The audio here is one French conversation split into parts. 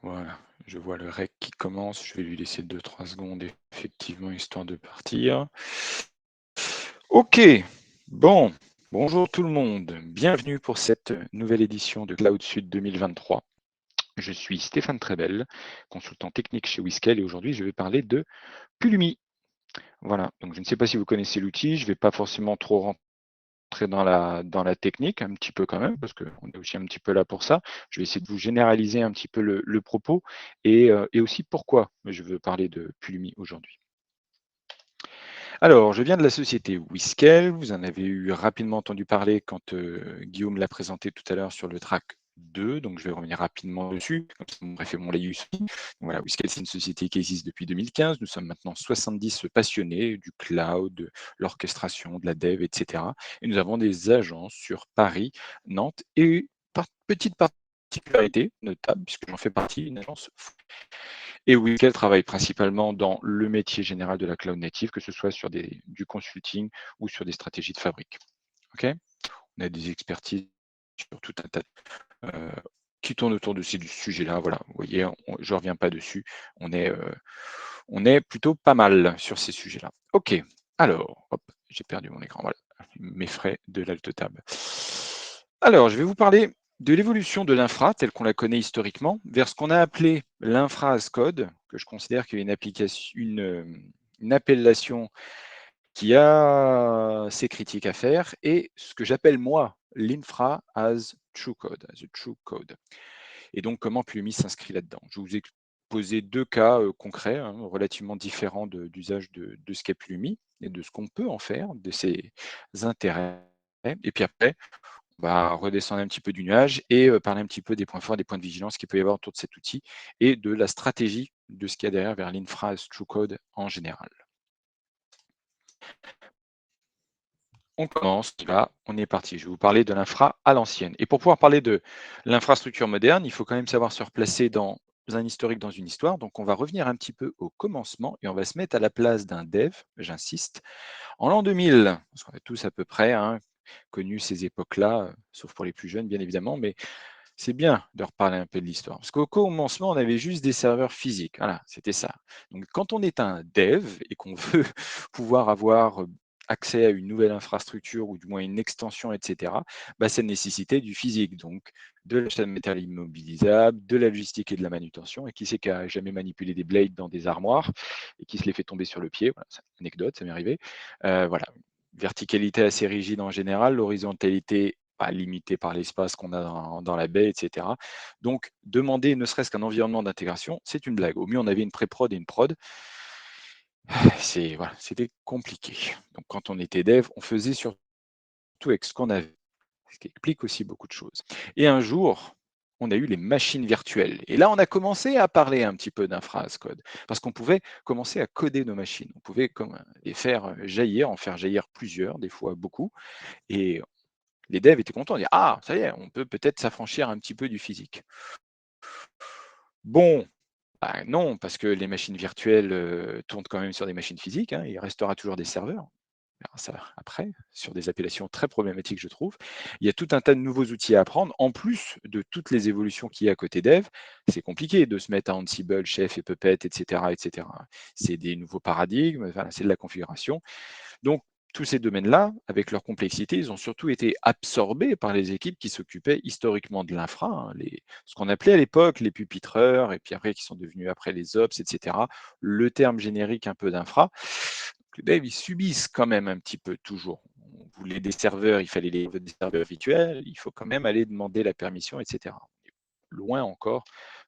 Voilà, je vois le rec qui commence. Je vais lui laisser 2-3 secondes, effectivement, histoire de partir. Ok, bon, bonjour tout le monde. Bienvenue pour cette nouvelle édition de Cloud Sud 2023. Je suis Stéphane Trebel, consultant technique chez Whiskel, et aujourd'hui je vais parler de Pulumi. Voilà, donc je ne sais pas si vous connaissez l'outil, je ne vais pas forcément trop rentrer dans la technique, un petit peu quand même, parce qu'on est aussi un petit peu là pour ça. Je vais essayer de vous généraliser un petit peu le propos et aussi pourquoi je veux parler de Pulumi aujourd'hui. Alors, je viens de la société Whiskel. Vous en avez eu rapidement entendu parler quand Guillaume l'a présenté tout à l'heure sur le track 2, donc je vais revenir rapidement dessus, comme ça vous m'aurez fait mon laïus. Voilà, Whiskel, c'est une société qui existe depuis 2015. Nous sommes maintenant 70 passionnés du cloud, de l'orchestration, de la dev, etc. Et nous avons des agences sur Paris, Nantes et petite particularité notable, puisque j'en fais partie, une agence et Whiskel travaille principalement dans le métier général de la cloud native, que ce soit sur du consulting ou sur des stratégies de fabrique. Ok, on a des expertises sur tout un tas qui tournent autour de ces sujets-là. Voilà, vous voyez, je ne reviens pas dessus. On est plutôt pas mal sur ces sujets-là. Ok, alors, hop, j'ai perdu mon écran. Voilà, mes frais de l'Alt-Tab. Alors, je vais vous parler de l'évolution de l'infra telle qu'on la connaît historiquement vers ce qu'on a appelé l'infra as code, que je considère qu'il y a une appellation qui a ses critiques à faire, et ce que j'appelle moi l'infra as true code, as a true code. Et donc, comment Pulumi s'inscrit là-dedans? Je vais vous exposer deux cas concrets, hein, relativement différents d'usage de ce qu'est Pulumi et de ce qu'on peut en faire, de ses intérêts. Et puis après, on va redescendre un petit peu du nuage et parler un petit peu des points forts, des points de vigilance qu'il peut y avoir autour de cet outil et de la stratégie de ce qu'il y a derrière vers l'infra as true code en général. On commence, là, on est parti. Je vais vous parler de l'infra à l'ancienne. Et pour pouvoir parler de l'infrastructure moderne, il faut quand même savoir se replacer dans un historique, dans une histoire. Donc, on va revenir un petit peu au commencement et on va se mettre à la place d'un dev, j'insiste, en l'an 2000. Parce qu'on a tous à peu près connu ces époques-là, sauf pour les plus jeunes, bien évidemment, mais c'est bien de reparler un peu de l'histoire. Parce qu'au commencement, on avait juste des serveurs physiques. Voilà, c'était ça. Donc, quand on est un dev et qu'on veut pouvoir avoir accès à une nouvelle infrastructure ou du moins une extension, etc., bah, ça nécessitait du physique. Donc, de l'achat de matériel immobilisable, de la logistique et de la manutention. Et qui c'est qui a jamais manipulé des blades dans des armoires et qui se les fait tomber sur le pied? Voilà, c'est une anecdote, ça m'est arrivé. Voilà. Verticalité assez rigide en général, l'horizontalité limitée par l'espace qu'on a dans la baie, etc. Donc, demander ne serait-ce qu'un environnement d'intégration, c'est une blague. Au mieux, on avait une pré-prod et une prod. Voilà, c'était compliqué. Donc, quand on était dev, on faisait surtout avec ce qu'on avait, ce qui explique aussi beaucoup de choses. Et un jour, on a eu les machines virtuelles. Et là, on a commencé à parler un petit peu d'infra as code, parce qu'on pouvait commencer à coder nos machines. On pouvait les faire jaillir, en faire jaillir plusieurs, des fois beaucoup. Et les devs étaient contents de dire: «Ah, ça y est, on peut peut-être s'affranchir un petit peu du physique». Bon, bah, non, parce que les machines virtuelles, tournent quand même sur des machines physiques, hein, il restera toujours des serveurs. On verra ça après, sur des appellations très problématiques, je trouve. Il y a tout un tas de nouveaux outils à apprendre, en plus de toutes les évolutions qu'il y a côté dev. C'est compliqué de se mettre à Ansible, Chef et Puppet, et cetera, et cetera. C'est des nouveaux paradigmes, enfin, c'est de la configuration. Donc, tous ces domaines-là, avec leur complexité, ils ont surtout été absorbés par les équipes qui s'occupaient historiquement de l'infra, hein, ce qu'on appelait à l'époque les pupitreurs, et puis après qui sont devenus après les ops, etc. Le terme générique un peu d'infra. Les devs, ils subissent quand même un petit peu toujours. On voulait des serveurs, il fallait des serveurs virtuels, il faut quand même aller demander la permission, etc. Loin encore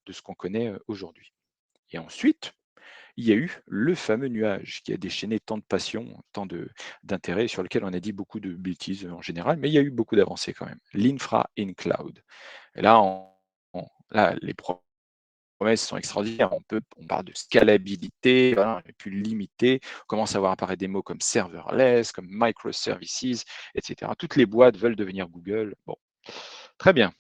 de ce qu'on connaît aujourd'hui. Et ensuite, il y a eu le fameux nuage qui a déchaîné tant de passion, tant d'intérêt, sur lequel on a dit beaucoup de bêtises en général, mais il y a eu beaucoup d'avancées quand même. L'infra in cloud. Et là, là, les promesses sont extraordinaires. On parle de scalabilité, voilà, et plus limité. On commence à voir apparaître des mots comme serverless, comme microservices, etc. Toutes les boîtes veulent devenir Google. Bon, très bien.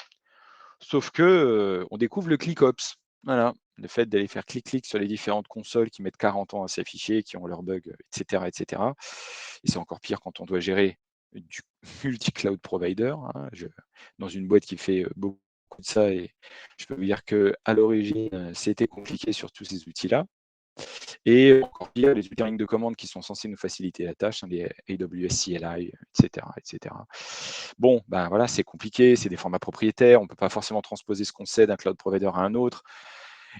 Sauf que on découvre le ClickOps. Voilà, le fait d'aller faire clic-clic sur les différentes consoles qui mettent 40 ans à s'afficher, qui ont leurs bugs, etc., etc. Et c'est encore pire quand on doit gérer du multi-cloud provider, hein. Dans une boîte qui fait beaucoup de ça et je peux vous dire qu'à l'origine, c'était compliqué sur tous ces outils-là. Et encore pire, les outils en ligne de commande qui sont censés nous faciliter la tâche, hein, les AWS CLI, et cetera, et cetera. Bon, ben voilà, c'est compliqué, c'est des formats propriétaires, on ne peut pas forcément transposer ce qu'on sait d'un cloud provider à un autre.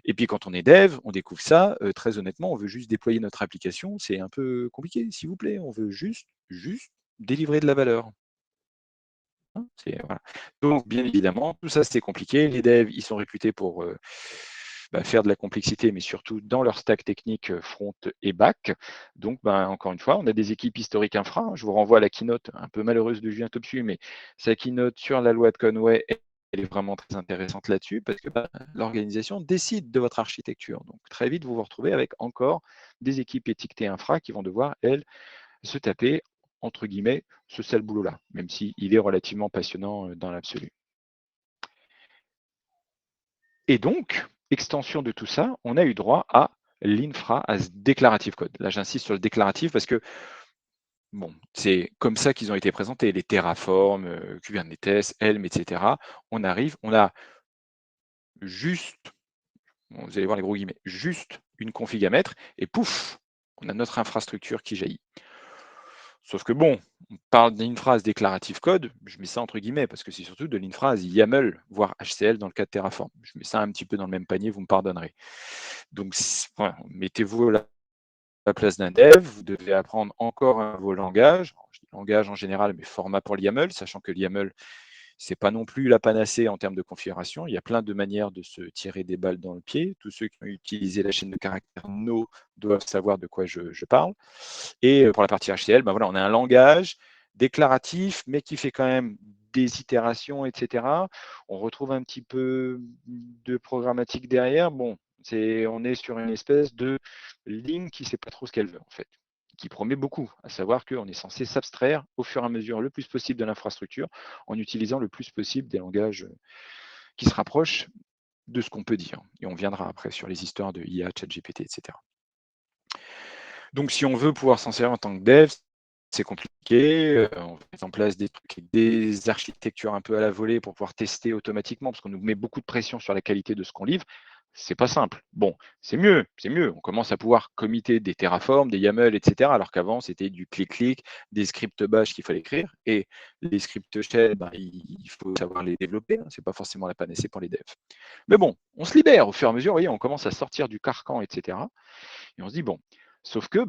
Et puis quand on est dev, on découvre ça, très honnêtement, on veut juste déployer notre application, c'est un peu compliqué, s'il vous plaît. On veut juste délivrer de la valeur. Hein, voilà. Donc bien évidemment, tout ça, c'est compliqué. Les devs, ils sont réputés pour, faire de la complexité, mais surtout dans leur stack technique, front et back. Donc encore une fois, on a des équipes historiques infra, hein. Je vous renvoie à la keynote un peu malheureuse de Julien Topsu, mais sa keynote sur la loi de Conway, elle est vraiment très intéressante là-dessus parce que, l'organisation décide de votre architecture. Donc très vite, vous vous retrouvez avec encore des équipes étiquetées infra qui vont devoir, elles, se taper, entre guillemets, ce sale boulot-là, même s'il est relativement passionnant, dans l'absolu. Et donc, extension de tout ça, on a eu droit à l'infra as declarative code. Là, j'insiste sur le déclaratif parce que, bon, c'est comme ça qu'ils ont été présentés, les Terraform, Kubernetes, Helm, etc. On arrive, on a juste, bon, vous allez voir les gros guillemets, juste une config à mettre et pouf, on a notre infrastructure qui jaillit. Sauf que bon, on parle d'infra déclarative code, je mets ça entre guillemets, parce que c'est surtout de l'infra YAML, voire HCL dans le cas de Terraform. Je mets ça un petit peu dans le même panier, vous me pardonnerez. Donc voilà, mettez-vous à la place d'un dev, vous devez apprendre encore un nouveau langage, je dis langage en général, mais format pour l'YAML, sachant que l'YAML, c'est pas non plus la panacée en termes de configuration. Il y a plein de manières de se tirer des balles dans le pied. Tous ceux qui ont utilisé la chaîne de caractères No doivent savoir de quoi je parle. Et pour la partie HCL, voilà, on a un langage déclaratif, mais qui fait quand même des itérations, etc. On retrouve un petit peu de programmatique derrière. Bon, on est sur une espèce de ligne qui ne sait pas trop ce qu'elle veut, en fait, qui promet beaucoup, à savoir qu'on est censé s'abstraire au fur et à mesure le plus possible de l'infrastructure en utilisant le plus possible des langages qui se rapprochent de ce qu'on peut dire. Et on viendra après sur les histoires de IA, ChatGPT, etc. Donc, si on veut pouvoir s'en servir en tant que dev, c'est compliqué. On met en place des trucs avec des architectures un peu à la volée pour pouvoir tester automatiquement, parce qu'on nous met beaucoup de pression sur la qualité de ce qu'on livre. C'est pas simple. Bon, c'est mieux, c'est mieux. On commence à pouvoir committer des Terraform, des YAML, etc. Alors qu'avant, c'était du clic-clic, des scripts bash qu'il fallait écrire. Et les scripts shell, il faut savoir les développer, hein. C'est pas forcément la panacée pour les devs. Mais bon, on se libère au fur et à mesure. Vous voyez, on commence à sortir du carcan, etc. Et on se dit, bon, sauf que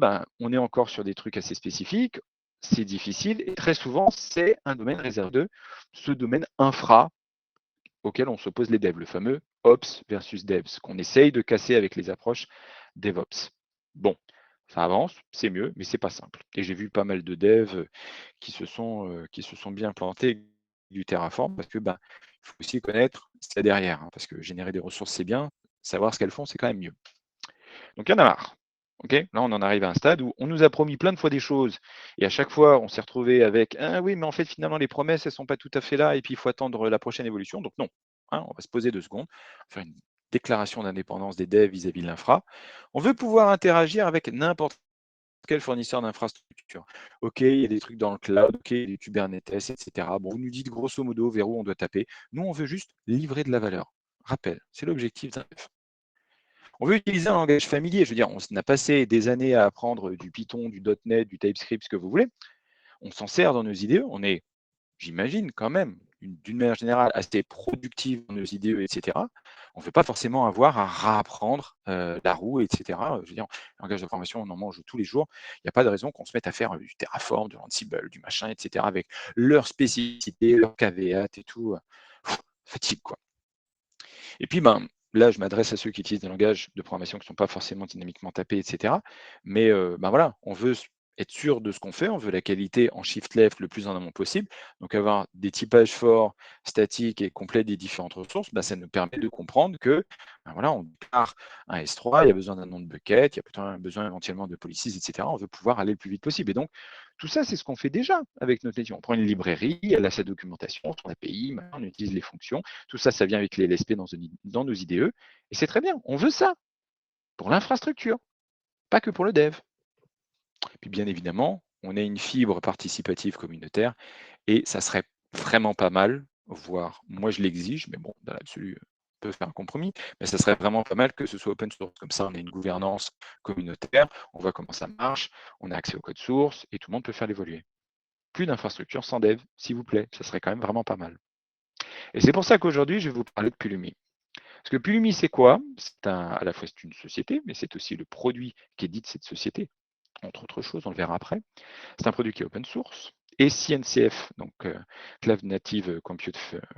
on est encore sur des trucs assez spécifiques, c'est difficile, et très souvent, c'est un domaine réservé de ce domaine infra auquel on s'oppose les devs, le fameux Ops versus Devs, qu'on essaye de casser avec les approches DevOps. Bon, ça avance, c'est mieux, mais c'est pas simple. Et j'ai vu pas mal de devs qui se sont bien plantés avec du Terraform, parce que il faut aussi connaître ce qu'il y a derrière, hein, parce que générer des ressources, c'est bien, savoir ce qu'elles font, c'est quand même mieux. Donc il y en a marre. Okay, là, on en arrive à un stade où on nous a promis plein de fois des choses et à chaque fois, on s'est retrouvé avec ah oui, mais en fait, finalement, les promesses, elles ne sont pas tout à fait là et puis il faut attendre la prochaine évolution. Donc non, hein, on va se poser 2 secondes, faire une déclaration d'indépendance des devs vis-à-vis de l'infra. On veut pouvoir interagir avec n'importe quel fournisseur d'infrastructure. OK, il y a des trucs dans le cloud, OK, il y a des Kubernetes, etc. Bon, vous nous dites grosso modo vers où on doit taper. Nous, on veut juste livrer de la valeur. Rappel, c'est l'objectif d'un dev. On veut utiliser un langage familier. Je veux dire, on a passé des années à apprendre du Python, du .NET, du TypeScript, ce que vous voulez. On s'en sert dans nos IDE. On est, j'imagine, quand même, d'une manière générale, assez productif dans nos IDE, etc. On ne veut pas forcément avoir à réapprendre la roue, etc. Je veux dire, le langage de programmation, on en mange tous les jours. Il n'y a pas de raison qu'on se mette à faire du Terraform, du Ansible, du machin, etc. avec leurs spécificités, leurs caveats et tout. Fatigue, quoi. Et puis, là, je m'adresse à ceux qui utilisent des langages de programmation qui ne sont pas forcément dynamiquement tapés, etc. Mais voilà, on veut être sûr de ce qu'on fait, on veut la qualité en shift left le plus en amont possible. Donc avoir des typages forts, statiques et complets des différentes ressources, ça nous permet de comprendre que voilà, on déclare un S3, il y a besoin d'un nom de bucket, il y a peut-être besoin éventuellement de policies, etc. On veut pouvoir aller le plus vite possible. Et donc, tout ça, c'est ce qu'on fait déjà avec notre métier. On prend une librairie, elle a sa documentation, son API, on utilise les fonctions. Tout ça, ça vient avec les LSP dans nos IDE. Et c'est très bien. On veut ça pour l'infrastructure, pas que pour le dev. Et puis bien évidemment, on a une fibre participative communautaire et ça serait vraiment pas mal voire moi je l'exige, mais bon, dans l'absolu, on peut faire un compromis, mais ça serait vraiment pas mal que ce soit open source. Comme ça, on a une gouvernance communautaire, on voit comment ça marche, on a accès au code source et tout le monde peut faire l'évoluer. Plus d'infrastructure sans dev, s'il vous plaît, ça serait quand même vraiment pas mal. Et c'est pour ça qu'aujourd'hui, je vais vous parler de Pulumi. Parce que Pulumi, c'est quoi? À la fois c'est une société, mais c'est aussi le produit qui est dit de cette société, entre autres choses, on le verra après. C'est un produit qui est open source et CNCF, donc Cloud Native Compute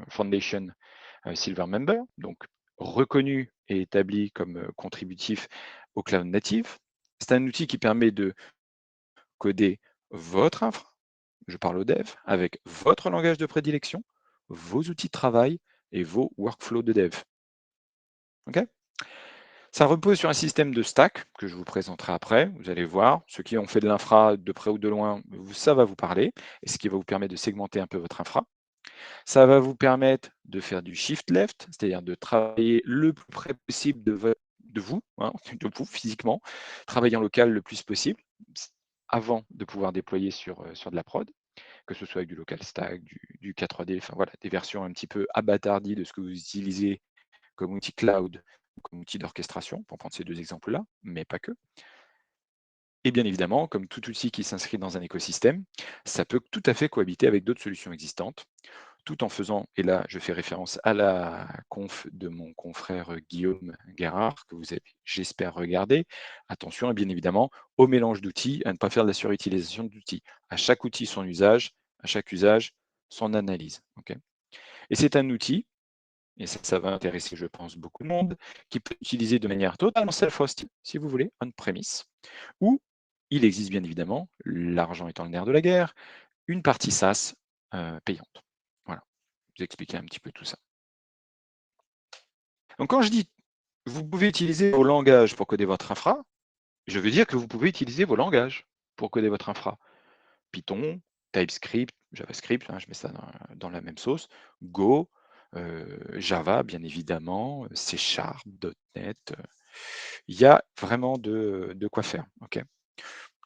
Foundation Silver Member, donc reconnu et établi comme contributif au Cloud Native. C'est un outil qui permet de coder votre infra, je parle au dev, avec votre langage de prédilection, vos outils de travail et vos workflows de dev. Okay, ça repose sur un système de stack que je vous présenterai après. Vous allez voir, ceux qui ont fait de l'infra de près ou de loin, ça va vous parler, et ce qui va vous permettre de segmenter un peu votre infra. Ça va vous permettre de faire du shift left, c'est-à-dire de travailler le plus près possible de vous, hein, de vous physiquement, travailler en local le plus possible avant de pouvoir déployer sur de la prod, que ce soit avec du local stack, du K3D, enfin voilà, des versions un petit peu abattardies de ce que vous utilisez comme outil cloud, comme outil d'orchestration, pour prendre ces deux exemples-là, mais pas que. Et bien évidemment, comme tout outil qui s'inscrit dans un écosystème, ça peut tout à fait cohabiter avec d'autres solutions existantes, tout en faisant, et là je fais référence à la conf de mon confrère Guillaume Guérard, que vous avez, j'espère, regardé. Attention, et bien évidemment, au mélange d'outils, à ne pas faire de la surutilisation d'outils. À chaque outil son usage, à chaque usage son analyse. Okay, et c'est un outil, et ça va intéresser, je pense, beaucoup de monde, qui peut utiliser de manière totalement self-hosted, si vous voulez, on-premise, ou il existe bien évidemment, l'argent étant le nerf de la guerre, une partie SaaS payante. Voilà, je vous expliquer un petit peu tout ça. Donc quand je dis vous pouvez utiliser vos langages pour coder votre infra, je veux dire que vous pouvez utiliser vos langages pour coder votre infra. Python, TypeScript, JavaScript, hein, je mets ça dans la même sauce, Go, Java, bien évidemment, C Sharp, .NET. Il y a vraiment de quoi faire. Okay,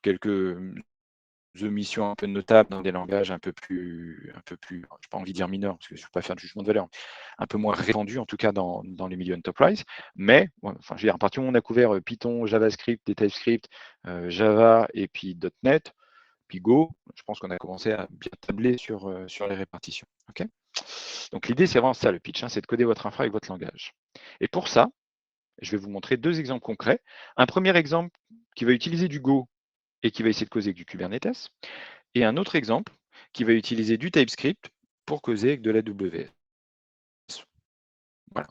quelques omissions un peu notables dans des langages un peu plus, j'ai pas envie de dire mineurs, parce que je ne veux pas faire de jugement de valeur, un peu moins répandus en tout cas dans les milieux enterprise. Mais enfin, je veux dire, à partir du moment où on a couvert Python, JavaScript, des TypeScript, Java et puis .NET, puis Go, je pense qu'on a commencé à bien tabler sur les répartitions. Okay, donc l'idée, c'est vraiment ça le pitch, hein, c'est de coder votre infra avec votre langage. Et pour ça, je vais vous montrer deux exemples concrets. Un premier exemple qui va utiliser du Go et qui va essayer de causer avec du Kubernetes, et un autre exemple qui va utiliser du TypeScript pour causer avec de la WS. Voilà.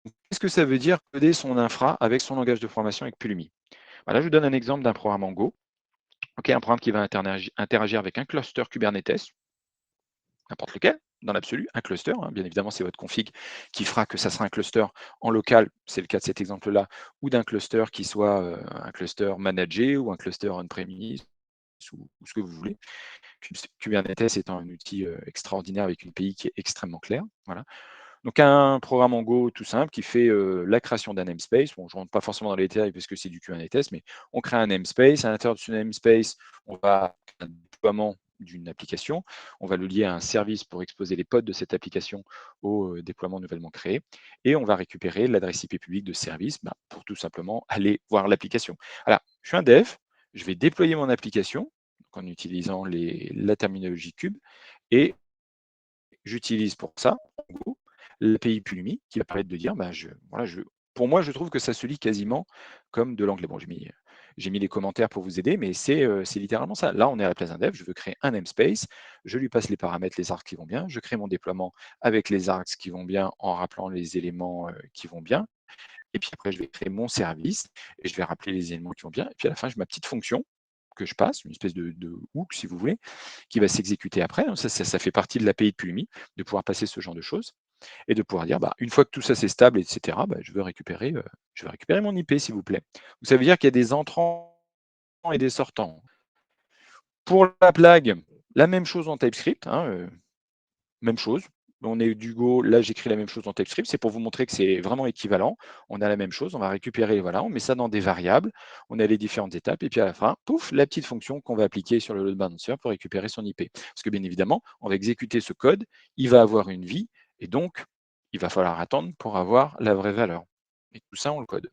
Qu'est-ce que ça veut dire coder son infra avec son langage de programmation avec Pulumi? Voilà, je vous donne un exemple d'un programme en Go, okay, un programme qui va interagir avec un cluster Kubernetes, n'importe lequel, dans l'absolu, un cluster, hein, bien évidemment, c'est votre config qui fera que ça sera un cluster en local, c'est le cas de cet exemple-là, ou d'un cluster qui soit un cluster managé ou un cluster on-premise, ou ce que vous voulez. Kubernetes étant un outil extraordinaire avec une API qui est extrêmement claire. Voilà. Donc un programme en Go tout simple qui fait la création d'un namespace. Bon, je ne rentre pas forcément dans les détails parce que c'est du Kubernetes, mais on crée un namespace. À l'intérieur de ce namespace, on va faire un déploiement d'une application. On va le lier à un service pour exposer les pods de cette application au déploiement nouvellement créé. Et on va récupérer l'adresse IP publique de service pour tout simplement aller voir l'application. Alors, je suis un dev, je vais déployer mon application en utilisant la terminologie Kube et j'utilise pour ça, en Go, l'API Pulumi qui va permettre de dire, pour moi, je trouve que ça se lit quasiment comme de l'anglais. Bon, j'ai mis les commentaires pour vous aider, mais c'est littéralement ça. Là, on est à la place d'un dev, je veux créer un namespace, je lui passe les paramètres, les arcs qui vont bien, je crée mon déploiement avec les arcs qui vont bien en rappelant les éléments qui vont bien. Et puis après, je vais créer mon service et je vais rappeler les éléments qui vont bien. Et puis à la fin, j'ai ma petite fonction que je passe, une espèce de hook, si vous voulez, qui va s'exécuter après. Donc ça fait partie de l'API de Pulumi, de pouvoir passer ce genre de choses et de pouvoir dire, une fois que tout ça c'est stable, etc., je veux récupérer mon IP, s'il vous plaît. Donc ça veut dire qu'il y a des entrants et des sortants. Pour la blague, la même chose en TypeScript, hein, même chose. on est du Go, là j'écris la même chose en TypeScript, c'est pour vous montrer que c'est vraiment équivalent. On a la même chose, on va récupérer, voilà, on met ça dans des variables, on a les différentes étapes, et puis à la fin, pouf, la petite fonction qu'on va appliquer sur le load balancer pour récupérer son IP. Parce que bien évidemment, on va exécuter ce code, il va avoir une vie, et donc il va falloir attendre pour avoir la vraie valeur. Et tout ça, on le code.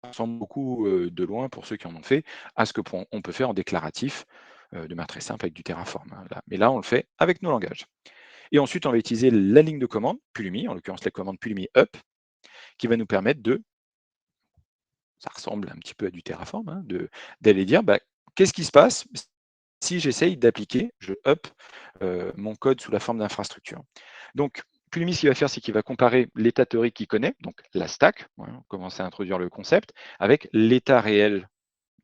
Ça ressemble beaucoup de loin, pour ceux qui en ont fait, à ce qu'on peut faire en déclaratif, de manière très simple avec du Terraform, hein, là. Mais là, on le fait avec nos langages. Et ensuite, on va utiliser la ligne de commande Pulumi, en l'occurrence la commande Pulumi up, qui va nous permettre ça ressemble un petit peu à du Terraform, hein, d'aller dire, bah, qu'est-ce qui se passe si j'essaye d'appliquer, je up mon code sous la forme d'infrastructure. Donc, Pulumi, ce qu'il va faire, c'est qu'il va comparer l'état théorique qu'il connaît, donc la stack, voilà, on commence à introduire le concept, avec l'état réel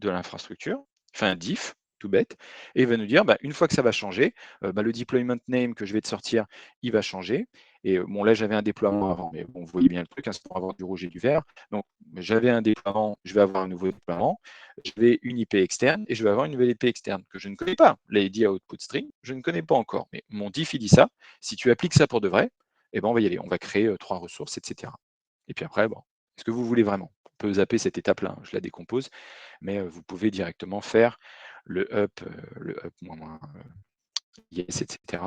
de l'infrastructure, il fait un diff, tout bête, et il va nous dire, bah, une fois que ça va changer, bah, le deployment name que je vais te sortir, il va changer. Et bon, là, j'avais un déploiement avant, mais bon, vous voyez bien le truc, hein, c'est pour avoir du rouge et du vert. Donc, j'avais un déploiement, je vais avoir un nouveau déploiement, je vais une IP externe et je vais avoir une nouvelle IP externe que je ne connais pas. L'ID output string, je ne connais pas encore, mais mon diff, il dit ça. Si tu appliques ça pour de vrai, eh ben, on va y aller. On va créer 3 ressources, etc. Et puis après, bon, est-ce que vous voulez vraiment? On peut zapper cette étape-là, hein, je la décompose, mais vous pouvez directement faire le up moins yes, etc.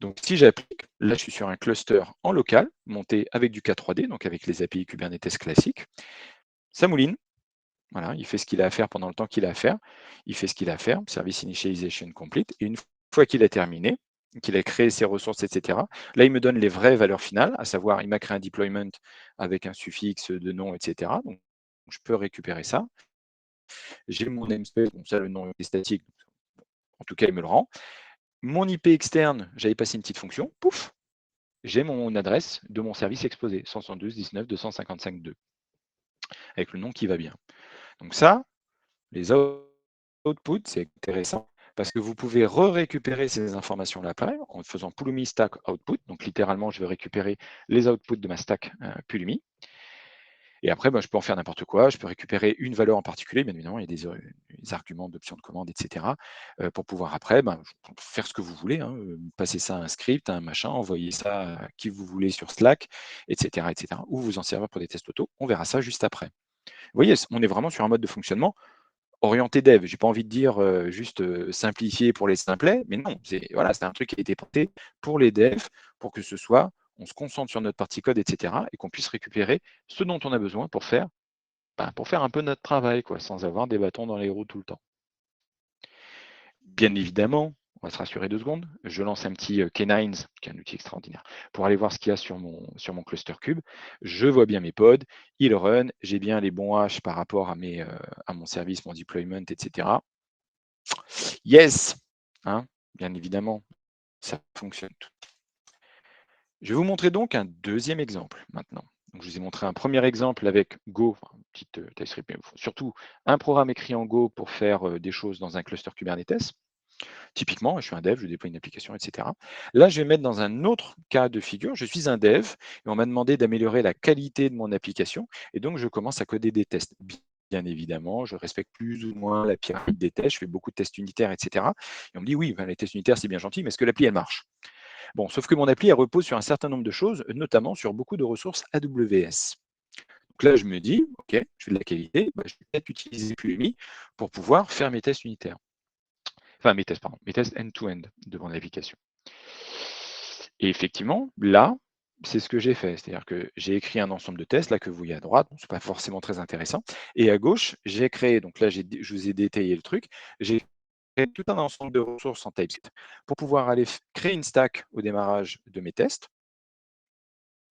Donc si j'applique, là je suis sur un cluster en local, monté avec du K3D, donc avec les API Kubernetes classiques. Ça mouline, voilà, il fait ce qu'il a à faire pendant le temps qu'il a à faire. Il fait ce qu'il a à faire, service initialization complete. Et une fois qu'il a terminé, qu'il a créé ses ressources, etc., là, il me donne les vraies valeurs finales, à savoir, il m'a créé un deployment avec un suffixe de nom, etc. Donc, je peux récupérer ça. J'ai mon namespace, bon, ça, le nom est statique, en tout cas, il me le rend. Mon IP externe, j'avais passé une petite fonction, pouf, j'ai mon adresse de mon service exposé, 172.19.255.2, avec le nom qui va bien. Donc ça, les outputs, c'est intéressant parce que vous pouvez récupérer ces informations-là après en faisant Pulumi stack output. Donc littéralement, je vais récupérer les outputs de ma stack Pulumi. Et après, je peux en faire n'importe quoi. Je peux récupérer une valeur en particulier. Bien évidemment, il y a des arguments d'option de commande, etc. Pour pouvoir après faire ce que vous voulez, hein, passer ça à un script, à un machin, envoyer ça à qui vous voulez sur Slack, etc., etc. Ou vous en servir pour des tests auto. On verra ça juste après. Vous voyez, on est vraiment sur un mode de fonctionnement orienté dev. J'ai pas envie de dire juste simplifié pour les simplets, mais non, voilà, c'est un truc qui a été porté pour les devs, pour que ce soit, on se concentre sur notre partie code, etc., et qu'on puisse récupérer ce dont on a besoin pour faire un peu notre travail, quoi, sans avoir des bâtons dans les roues tout le temps. Bien évidemment, on va se rassurer 2 secondes, je lance un petit K9s, qui est un outil extraordinaire, pour aller voir ce qu'il y a sur mon cluster cube. Je vois bien mes pods, ils run, j'ai bien les bons hash par rapport à mon service, mon deployment, etc. Yes, hein, bien évidemment, ça fonctionne tout. Je vais vous montrer donc un deuxième exemple maintenant. Donc, je vous ai montré un premier exemple avec Go, petite TypeScript, mais surtout un programme écrit en Go pour faire des choses dans un cluster Kubernetes. Typiquement, je suis un dev, je déploie une application, etc. Là, je vais mettre dans un autre cas de figure. Je suis un dev et on m'a demandé d'améliorer la qualité de mon application. Et donc, je commence à coder des tests. Bien évidemment, je respecte plus ou moins la pyramide des tests. Je fais beaucoup de tests unitaires, etc. Et on me dit, oui, les tests unitaires, c'est bien gentil, mais est-ce que l'appli, elle marche? Bon, sauf que mon appli, elle repose sur un certain nombre de choses, notamment sur beaucoup de ressources AWS. Donc là, je me dis, OK, je fais de la qualité, je vais peut-être utiliser Pulumi pour pouvoir faire mes tests unitaires. Enfin, mes tests, pardon, mes tests end-to-end de mon application. Et effectivement, là, c'est ce que j'ai fait. C'est-à-dire que j'ai écrit un ensemble de tests, là, que vous voyez à droite. Bon, ce n'est pas forcément très intéressant. Et à gauche, j'ai créé, donc là, je vous ai détaillé le truc, j'ai créé tout un ensemble de ressources en TypeScript pour pouvoir aller créer une stack au démarrage de mes tests,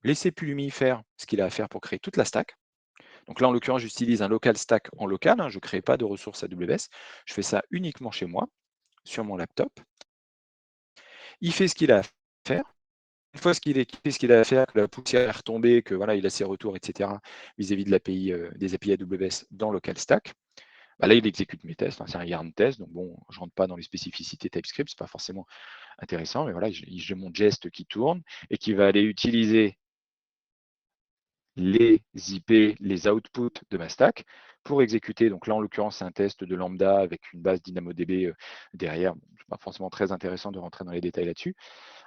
laisser Pulumi faire ce qu'il a à faire pour créer toute la stack. Donc là, en l'occurrence, j'utilise un local stack en local, hein, je ne crée pas de ressources AWS. Je fais ça uniquement chez moi, sur mon laptop. Il fait ce qu'il a à faire. Une fois qu'il fait ce qu'il a à faire, que la poussière est retombée, que voilà, il a ses retours, etc., vis-à-vis de l'API, des API AWS dans local stack, là, il exécute mes tests, hein, c'est un yarn test, donc bon, je ne rentre pas dans les spécificités TypeScript, ce n'est pas forcément intéressant, mais voilà, j'ai mon geste qui tourne et qui va aller utiliser les IP, les outputs de ma stack pour exécuter. Donc là, en l'occurrence, c'est un test de lambda avec une base DynamoDB derrière. Bon, ce n'est pas forcément très intéressant de rentrer dans les détails là-dessus.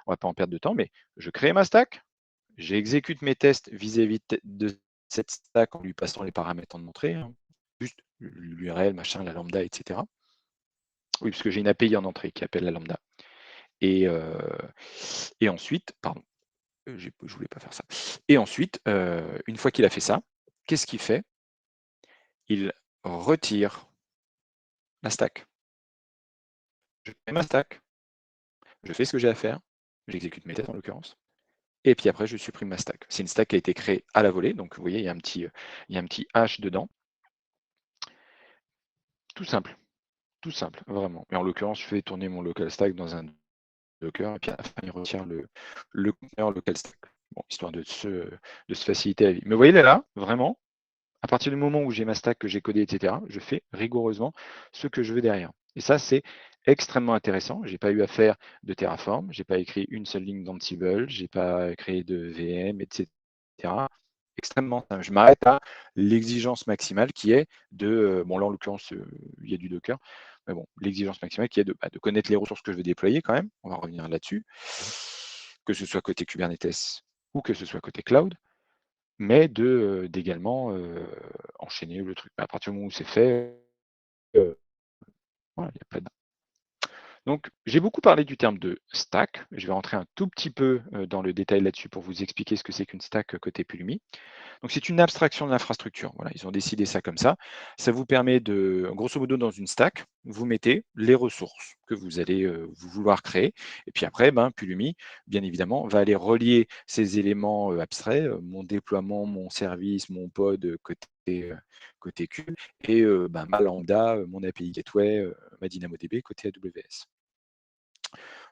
On ne va pas en perdre de temps, mais je crée ma stack, j'exécute mes tests vis-à-vis de cette stack en lui passant les paramètres en entrée, hein, juste l'URL, machin, la lambda, etc. Oui, parce que j'ai une API en entrée qui appelle la lambda. Et ensuite, pardon, je ne voulais pas faire ça. Et ensuite, une fois qu'il a fait ça, qu'est-ce qu'il fait? Il retire la stack. Je fais ma stack, je fais ce que j'ai à faire, j'exécute mes tests en l'occurrence, et puis après je supprime ma stack. C'est une stack qui a été créée à la volée, donc vous voyez, il y a un petit hash dedans. Tout simple, vraiment. Et en l'occurrence, je fais tourner mon local stack dans un Docker, et puis à la fin, il retire le conteneur local stack. Bon, histoire de se faciliter la vie. Mais vous voyez là, vraiment, à partir du moment où j'ai ma stack que j'ai codée, etc., je fais rigoureusement ce que je veux derrière. Et ça, c'est extrêmement intéressant. Je n'ai pas eu à faire de Terraform, je n'ai pas écrit une seule ligne d'Ansible, je n'ai pas créé de VM, etc. Extrêmement simple. Je m'arrête à l'exigence maximale qui est de, bon là en l'occurrence, il y a du Docker, mais bon, l'exigence maximale qui est de connaître les ressources que je veux déployer quand même, on va revenir là-dessus, que ce soit côté Kubernetes ou que ce soit côté cloud, mais d'également enchaîner le truc. À partir du moment où c'est fait, voilà, il n'y a pas de... Donc, j'ai beaucoup parlé du terme de stack. Je vais rentrer un tout petit peu dans le détail là-dessus pour vous expliquer ce que c'est qu'une stack côté Pulumi. Donc, c'est une abstraction de l'infrastructure. Voilà, ils ont décidé ça comme ça. Ça vous permet de, grosso modo, dans une stack, vous mettez les ressources que vous allez vous vouloir créer. Et puis après, Pulumi, bien évidemment, va aller relier ces éléments abstraits, mon déploiement, mon service, mon pod côté Cube, et ma lambda, mon API Gateway, ma DynamoDB côté AWS.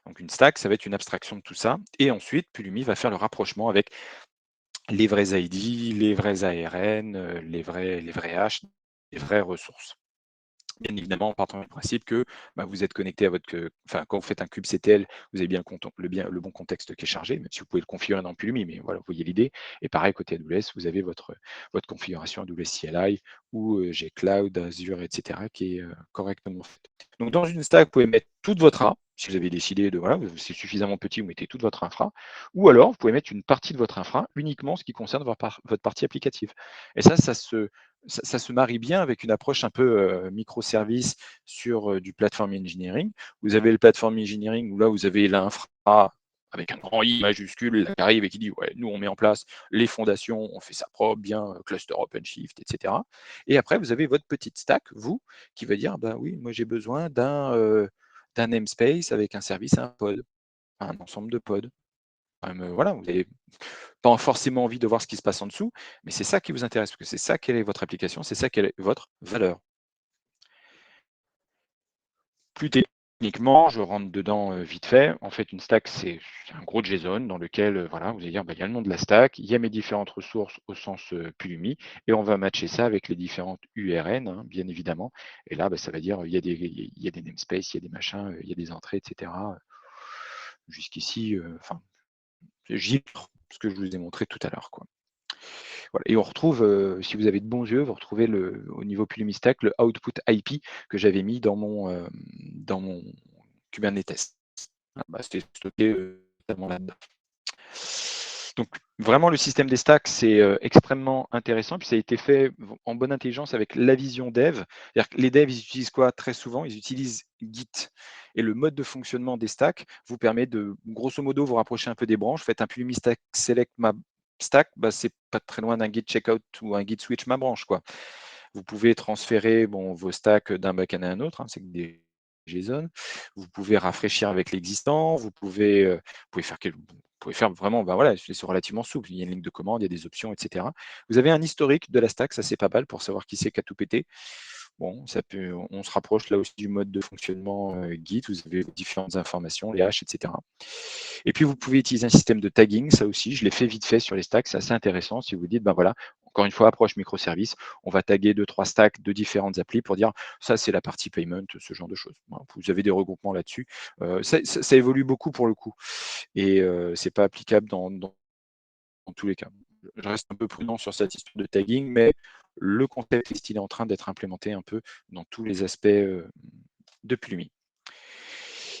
Donc une stack, ça va être une abstraction de tout ça. Et ensuite, Pulumi va faire le rapprochement avec les vrais ID, les vrais ARN, les vrais hash, les vraies ressources. Bien évidemment, en partant du principe que vous êtes connecté à votre... Enfin, quand vous faites un kubectl, vous avez bien le bon contexte qui est chargé, même si vous pouvez le configurer dans Pulumi, mais voilà, vous voyez l'idée. Et pareil, côté AWS, vous avez votre configuration AWS CLI ou gCloud, Azure, etc., qui est correctement faite. Donc, dans une stack, vous pouvez mettre toute votre infra. Si vous avez décidé de, voilà, c'est suffisamment petit, vous mettez toute votre infra. Ou alors, vous pouvez mettre une partie de votre infra, uniquement ce qui concerne votre partie applicative. Et ça se marie bien avec une approche un peu microservice sur du platform engineering. Vous avez le platform engineering où là, vous avez l'infra avec un grand I majuscule qui arrive et qui dit ouais, nous on met en place les fondations, on fait ça propre, bien, cluster OpenShift, etc. Et après, vous avez votre petite stack, vous, qui va dire bah oui, moi j'ai besoin d'un namespace avec un service, un pod, un ensemble de pods. Voilà, vous n'avez pas forcément envie de voir ce qui se passe en dessous, mais c'est ça qui vous intéresse, parce que c'est ça quelle est votre application, c'est ça quelle est votre valeur. Plus techniquement, je rentre dedans vite fait. En fait, une stack, c'est un gros JSON dans lequel voilà, vous allez dire il y a le nom de la stack, il y a mes différentes ressources au sens Pulumi, et on va matcher ça avec les différentes URN, hein, bien évidemment. Et là, ça va dire il y a des namespaces, il y a des machins, il y a des entrées, etc. Jusqu'ici, j'y ce que je vous ai montré tout à l'heure, quoi. Voilà. Et on retrouve, si vous avez de bons yeux, vous retrouvez au niveau Pulumi Stack le output IP que j'avais mis dans mon Kubernetes. C'était stocké là-dedans. Donc vraiment le système des stacks, c'est extrêmement intéressant. Puis ça a été fait en bonne intelligence avec la vision dev. C'est-à-dire que les devs, ils utilisent quoi très souvent? Ils utilisent Git. Et le mode de fonctionnement des stacks vous permet de, grosso modo, vous rapprocher un peu des branches. Vous faites un Pulumi Stack Select ma stack, c'est pas très loin d'un Git Checkout ou un Git Switch ma branche, quoi. Vous pouvez transférer vos stacks d'un backend à un autre, hein, c'est des JSON. Vous pouvez rafraîchir avec l'existant, vous pouvez faire vraiment, voilà, c'est relativement souple. Il y a une ligne de commande, il y a des options, etc. Vous avez un historique de la stack, ça c'est pas mal pour savoir qui c'est qui a tout pété. Bon, on se rapproche là aussi du mode de fonctionnement Git, vous avez différentes informations, les hashes, etc. Et puis vous pouvez utiliser un système de tagging, ça aussi, je l'ai fait vite fait sur les stacks, c'est assez intéressant si vous dites, voilà, encore une fois, approche microservice, on va taguer 2-3 stacks de différentes applis pour dire ça c'est la partie payment, ce genre de choses. Voilà, vous avez des regroupements là-dessus. Ça évolue beaucoup pour le coup et c'est pas applicable dans tous les cas. je reste un peu prudent sur cette histoire de tagging, mais le concept, il est en train d'être implémenté un peu dans tous les aspects de Pulumi.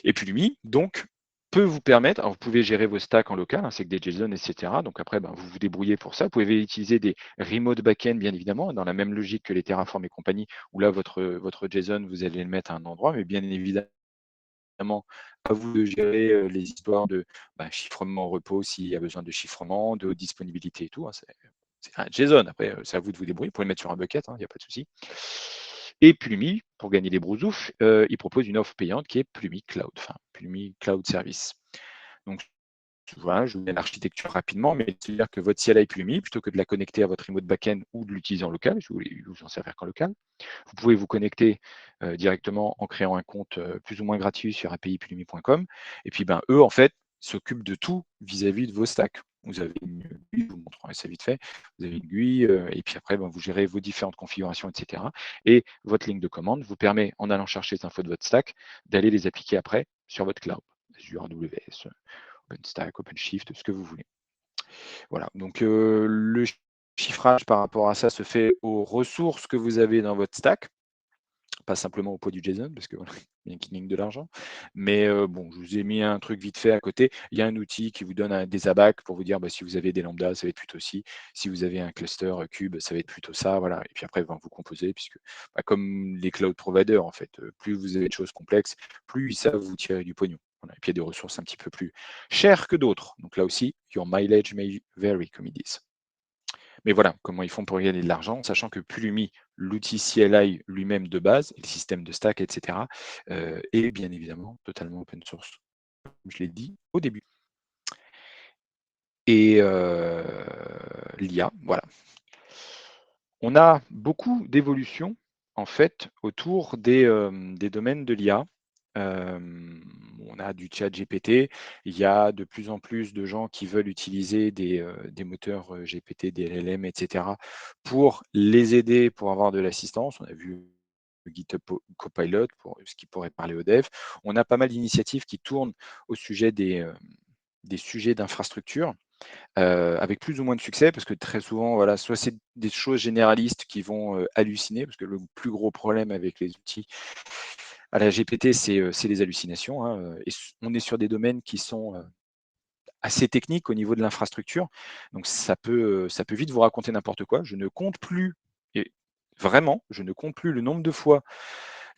Et Pulumi, donc, peut vous permettre, alors vous pouvez gérer vos stacks en local, hein, c'est que des JSON, etc. Donc après, vous vous débrouillez pour ça. Vous pouvez utiliser des remote backend, bien évidemment, dans la même logique que les Terraform et compagnie, où là, votre JSON, vous allez le mettre à un endroit, mais bien évidemment, à vous de gérer les histoires de chiffrement en repos s'il y a besoin de chiffrement, de haute disponibilité et tout. Hein, c'est un JSON. Après, c'est à vous de vous débrouiller. Vous pouvez le mettre sur un bucket, il n'y a pas de souci. Et Pulumi, pour gagner des brousoufs, il propose une offre payante qui est Pulumi Cloud, enfin Pulumi Cloud Service. Donc voilà, je vous mets l'architecture rapidement, mais c'est-à-dire que votre CLI Pulumi, plutôt que de la connecter à votre remote backend ou de l'utiliser en local, si vous voulez vous en servir qu'en local, vous pouvez vous connecter directement en créant un compte plus ou moins gratuit sur apipulumi.com. Et puis, eux, en fait, s'occupent de tout vis-à-vis de vos stacks. Vous avez une GUI, je vous montrerai ça vite fait. Vous avez une GUI, et puis après, vous gérez vos différentes configurations, etc. Et votre ligne de commande vous permet, en allant chercher les infos de votre stack, d'aller les appliquer après sur votre cloud, Azure, AWS, OpenStack, OpenShift, ce que vous voulez. Voilà, donc le chiffrage par rapport à ça se fait aux ressources que vous avez dans votre stack, pas simplement au poids du JSON, parce que voilà, il y a qui gagne de l'argent. Mais bon, je vous ai mis un truc vite fait à côté. Il y a un outil qui vous donne des ABAC pour vous dire si vous avez des lambdas, ça va être plutôt ci. Si vous avez un cluster cube, ça va être plutôt ça. Voilà. Et puis après, vous composez, puisque comme les cloud providers, en fait, plus vous avez de choses complexes, plus ils savent vous tirer du pognon. Voilà. Et puis il y a des ressources un petit peu plus chères que d'autres. Donc là aussi, your mileage may vary, comme ils disent. Mais voilà, comment ils font pour gagner de l'argent, sachant que Pulumi, l'outil CLI lui-même de base, le système de stack, etc., est bien évidemment totalement open source, comme je l'ai dit au début. Et l'IA, voilà. On a beaucoup d'évolutions, en fait, autour des domaines de l'IA. On a du chat GPT, il y a de plus en plus de gens qui veulent utiliser des moteurs GPT, des LLM, etc., pour les aider, pour avoir de l'assistance. On a vu le GitHub Copilot, pour ce qui pourrait parler aux devs. On a pas mal d'initiatives qui tournent au sujet des sujets d'infrastructure, avec plus ou moins de succès, parce que très souvent, voilà, soit c'est des choses généralistes qui vont halluciner, parce que le plus gros problème avec les outils à la GPT, c'est les hallucinations, hein, et on est sur des domaines qui sont assez techniques au niveau de l'infrastructure, donc ça peut vite vous raconter n'importe quoi. Je ne compte plus, et vraiment, je ne compte plus le nombre de fois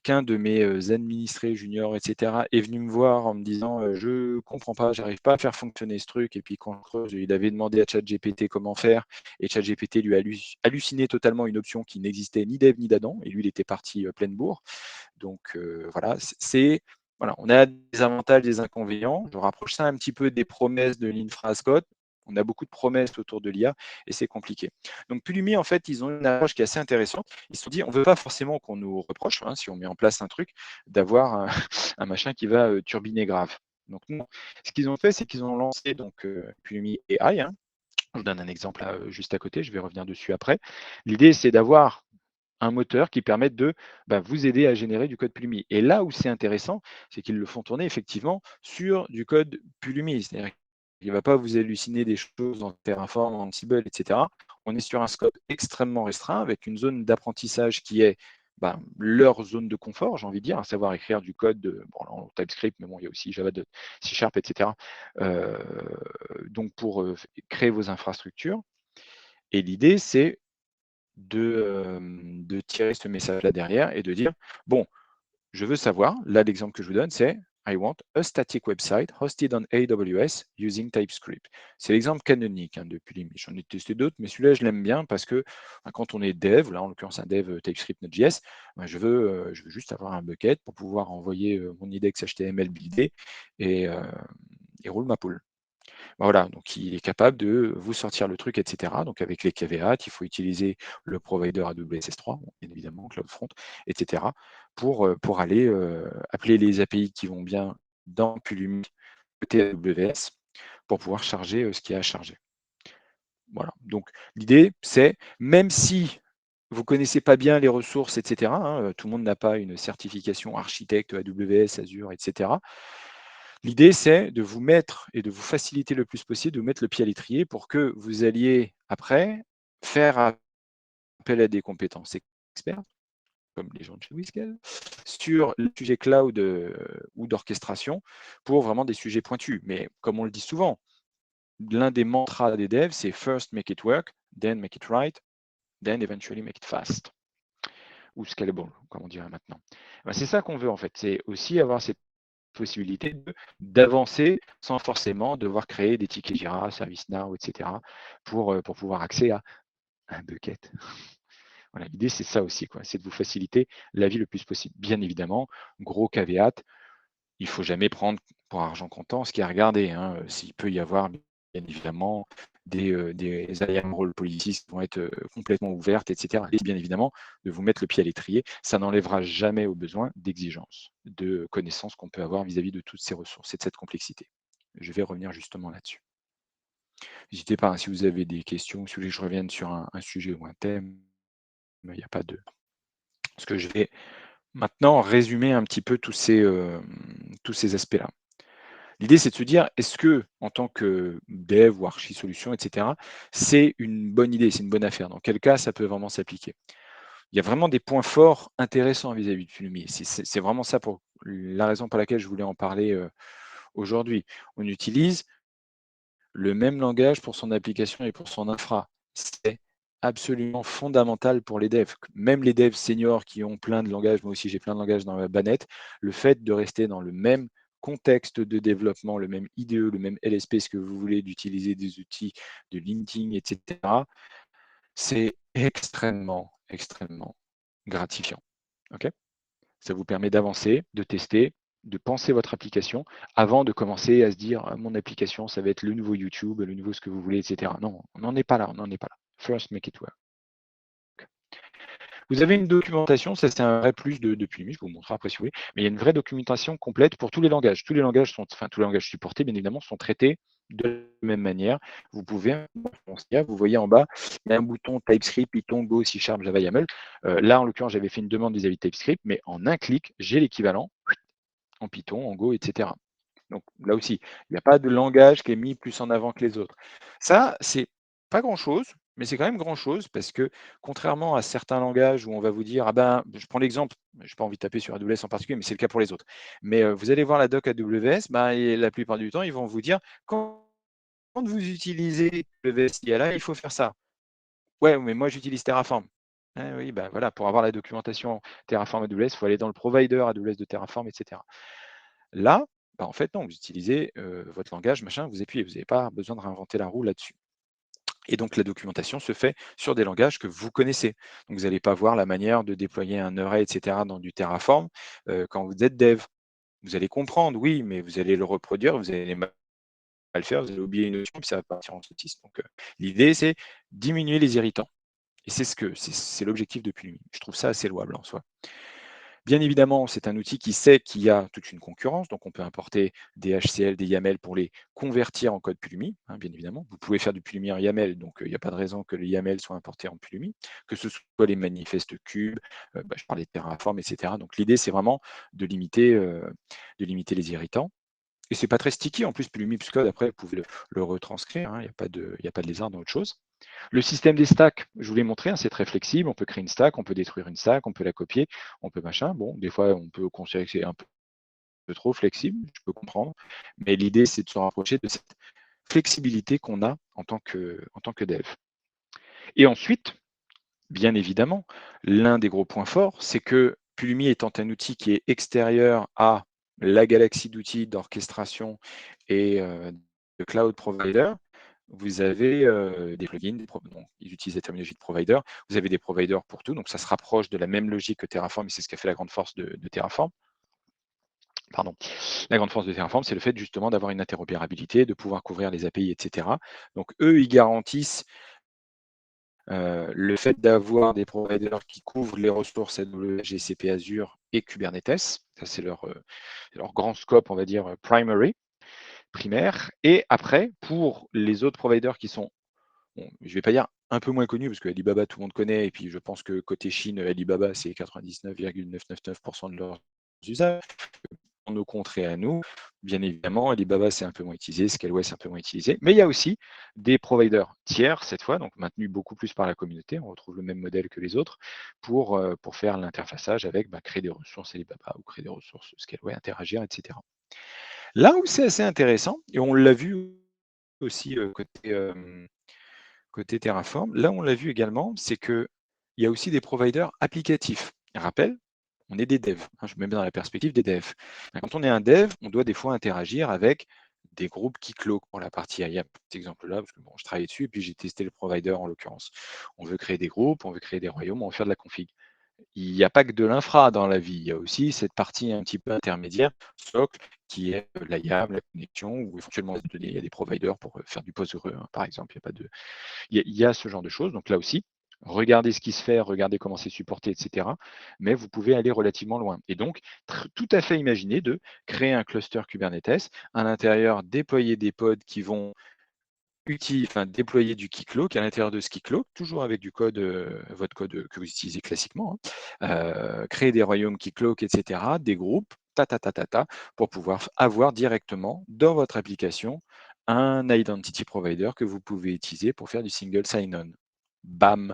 qu'un de mes administrés juniors, etc., est venu me voir en me disant je comprends pas, j'arrive pas à faire fonctionner ce truc. Et puis quand il avait demandé à ChatGPT comment faire, et ChatGPT lui a halluciné totalement une option qui n'existait ni d'Ève ni d'Adam, et lui il était parti pleine bourre. Donc voilà, voilà, on a des avantages, des inconvénients. Je rapproche ça un petit peu des promesses de l'infra as code. On a beaucoup de promesses autour de l'IA et c'est compliqué. Donc Pulumi, en fait, ils ont une approche qui est assez intéressante. Ils se sont dit, on ne veut pas forcément qu'on nous reproche, si on met en place un truc, d'avoir un machin qui va turbiner grave. Donc non. Ce qu'ils ont fait, c'est qu'ils ont lancé donc Pulumi AI. Je vous donne un exemple là, juste à côté, je vais revenir dessus après. L'idée, c'est d'avoir un moteur qui permette de vous aider à générer du code Pulumi. Et là où c'est intéressant, c'est qu'ils le font tourner effectivement sur du code Pulumi. C'est-à-dire qu'il ne va pas vous halluciner des choses en Terraform, en Ansible, etc. On est sur un scope extrêmement restreint avec une zone d'apprentissage qui est leur zone de confort, j'ai envie de dire, à savoir écrire du code en TypeScript, mais bon, il y a aussi Java, C Sharp, etc. Donc pour créer vos infrastructures. Et l'idée, c'est de tirer ce message-là derrière et de dire, bon, je veux savoir, là l'exemple que je vous donne, c'est I want a static website hosted on AWS using TypeScript. C'est l'exemple canonique de Pulumi. J'en ai testé d'autres, mais celui-là, je l'aime bien parce que quand on est dev, là en l'occurrence un dev TypeScript Node.js, je veux juste avoir un bucket pour pouvoir envoyer mon index HTML buildé et roule ma poule. Voilà, donc il est capable de vous sortir le truc, etc. Donc avec les caveats, il faut utiliser le provider AWS S3, bien évidemment, CloudFront, etc. pour aller appeler les API qui vont bien dans Pulumi côté AWS pour pouvoir charger ce qu'il y a à charger. Voilà, donc l'idée, c'est même si vous ne connaissez pas bien les ressources, etc., tout le monde n'a pas une certification architecte AWS, Azure, etc. L'idée, c'est de vous mettre et de vous faciliter le plus possible, de vous mettre le pied à l'étrier pour que vous alliez après faire appel à des compétences expertes, comme les gens de chez Whiskel, sur le sujet cloud ou d'orchestration pour vraiment des sujets pointus. Mais comme on le dit souvent, l'un des mantras des devs, c'est first make it work, then make it right, then eventually make it fast. Ou scalable, comme on dirait maintenant. Ben, c'est ça qu'on veut en fait, c'est aussi avoir cette possibilité d'avancer sans forcément devoir créer des tickets Jira, ServiceNow, etc. pour pouvoir accéder à un bucket. Voilà, l'idée, c'est ça aussi, quoi. C'est de vous faciliter la vie le plus possible. Bien évidemment, gros caveat, il ne faut jamais prendre pour argent comptant ce qui est à regarder, hein. S'il peut y avoir, bien évidemment, des IAM role policies qui vont être complètement ouvertes, etc. Et bien évidemment, de vous mettre le pied à l'étrier, ça n'enlèvera jamais au besoin d'exigence, de connaissances qu'on peut avoir vis-à-vis de toutes ces ressources et de cette complexité. Je vais revenir justement là-dessus. N'hésitez pas, hein, si vous avez des questions, si vous voulez que je revienne sur un sujet ou un thème, il n'y a pas de... Parce que je vais maintenant résumer un petit peu tous ces aspects-là. L'idée, c'est de se dire, est-ce que, en tant que dev ou archi-solution, etc., c'est une bonne idée, c'est une bonne affaire? Dans quel cas ça peut vraiment s'appliquer? Il y a vraiment des points forts intéressants vis-à-vis de Pulumi. C'est vraiment ça pour la raison pour laquelle je voulais en parler aujourd'hui. On utilise le même langage pour son application et pour son infra. C'est absolument fondamental pour les devs. Même les devs seniors qui ont plein de langages, moi aussi j'ai plein de langages dans ma banette, le fait de rester dans le même contexte de développement, le même IDE, le même LSP, ce que vous voulez, d'utiliser des outils de linting, etc., c'est extrêmement, extrêmement gratifiant. Ok, ça vous permet d'avancer, de tester, de penser votre application avant de commencer à se dire ah, mon application, ça va être le nouveau YouTube, le nouveau ce que vous voulez, etc. Non, on n'en est pas là, on n'en est pas là. First, make it work. Vous avez une documentation, ça c'est un vrai plus de Pulumi, je vous montrerai après si vous voulez, mais il y a une vraie documentation complète pour tous les langages. Tous les langages sont, enfin tous les langages supportés, bien évidemment, sont traités de la même manière. Vous pouvez, vous voyez en bas, il y a un bouton TypeScript, Python, Go, C Sharp, Java, YAML. Là, en l'occurrence, j'avais fait une demande vis-à-vis de TypeScript, mais en un clic, j'ai l'équivalent en Python, en Go, etc. Donc là aussi, il n'y a pas de langage qui est mis plus en avant que les autres. Ça, c'est pas grand-chose, mais c'est quand même grand-chose parce que contrairement à certains langages où on va vous dire, ah ben, je prends l'exemple, je n'ai pas envie de taper sur AWS en particulier, mais c'est le cas pour les autres. Mais vous allez voir la doc AWS, ben, et la plupart du temps, ils vont vous dire, quand vous utilisez AWS IALA, il faut faire ça. Ouais, mais moi j'utilise Terraform. Ah oui, ben voilà, pour avoir la documentation Terraform AWS, il faut aller dans le provider AWS de Terraform, etc. Là, en fait, non, vous utilisez votre langage, machin, vous appuyez, vous n'avez pas besoin de réinventer la roue là-dessus. Et donc, la documentation se fait sur des langages que vous connaissez. Donc, vous n'allez pas voir la manière de déployer un array, etc., dans du Terraform quand vous êtes dev. Vous allez comprendre, oui, mais vous allez le reproduire, vous allez mal le faire, vous allez oublier une notion, puis ça va partir en saucisse. Donc, l'idée, c'est diminuer les irritants. Et c'est l'objectif de Pulumi. Je trouve ça assez louable en soi. Bien évidemment, c'est un outil qui sait qu'il y a toute une concurrence, donc on peut importer des HCL, des YAML pour les convertir en code Pulumi, hein, bien évidemment. Vous pouvez faire du Pulumi en YAML, donc il n'y a pas de raison que les YAML soient importés en Pulumi, que ce soit les manifestes cubes, je parlais de Terraform, etc. Donc l'idée, c'est vraiment de limiter les irritants. Et c'est pas très sticky, en plus, Pulumi plus code, après, vous pouvez le retranscrire, hein, il n'y a pas de lézard dans autre chose. Le système des stacks, je vous l'ai montré, hein, c'est très flexible. On peut créer une stack, on peut détruire une stack, on peut la copier, on peut machin. Bon, des fois, on peut considérer que c'est un peu trop flexible, je peux comprendre. Mais l'idée, c'est de se rapprocher de cette flexibilité qu'on a en tant que dev. Et ensuite, bien évidemment, l'un des gros points forts, c'est que Pulumi étant un outil qui est extérieur à la galaxie d'outils d'orchestration et de cloud provider, vous avez des plugins, ils utilisent la terminologie de provider, vous avez des providers pour tout, donc ça se rapproche de la même logique que Terraform, et c'est ce qui a fait la grande force de Terraform. Pardon. La grande force de Terraform, c'est le fait justement d'avoir une interopérabilité, de pouvoir couvrir les API, etc. Donc eux, ils garantissent le fait d'avoir des providers qui couvrent les ressources AWS, GCP, Azure et Kubernetes. Ça, c'est leur grand scope, on va dire, primaire. Et après, pour les autres providers qui sont, bon, je ne vais pas dire un peu moins connus, parce que Alibaba, tout le monde connaît, et puis je pense que côté Chine, Alibaba, c'est 99,999% de leurs usages. nos contrées à nous. Bien évidemment, Alibaba, c'est un peu moins utilisé, Scaleway, c'est un peu moins utilisé. Mais il y a aussi des providers tiers, cette fois, donc maintenus beaucoup plus par la communauté. On retrouve le même modèle que les autres pour faire l'interfaçage avec créer des ressources Alibaba ou créer des ressources Scaleway, interagir, etc. Là où c'est assez intéressant, et on l'a vu aussi côté Terraform, là on l'a vu également, c'est qu'il y a aussi des providers applicatifs. Rappel, on est des devs, je me mets dans la perspective des devs. Quand on est un dev, on doit des fois interagir avec des groupes qui cloquent pour la partie IAM. Cet exemple-là, parce que je travaillais dessus et puis j'ai testé le provider en l'occurrence. On veut créer des groupes, on veut créer des royaumes, on veut faire de la config. Il n'y a pas que de l'infra dans la vie, il y a aussi cette partie un petit peu intermédiaire, socle, qui est l'IAM, la connexion, ou éventuellement il y a des providers pour faire du PostgreSQL, par exemple. Il y a ce genre de choses. Donc là aussi, regardez ce qui se fait, regardez comment c'est supporté, etc. Mais vous pouvez aller relativement loin. Et donc, tout à fait imaginer de créer un cluster Kubernetes, à l'intérieur déployer des pods qui vont déployer du Keycloak à l'intérieur de ce Keycloak, toujours avec du code, votre code que vous utilisez classiquement, créer des royaumes Keycloak, etc., des groupes, pour pouvoir avoir directement dans votre application un identity provider que vous pouvez utiliser pour faire du single sign-on. Bam,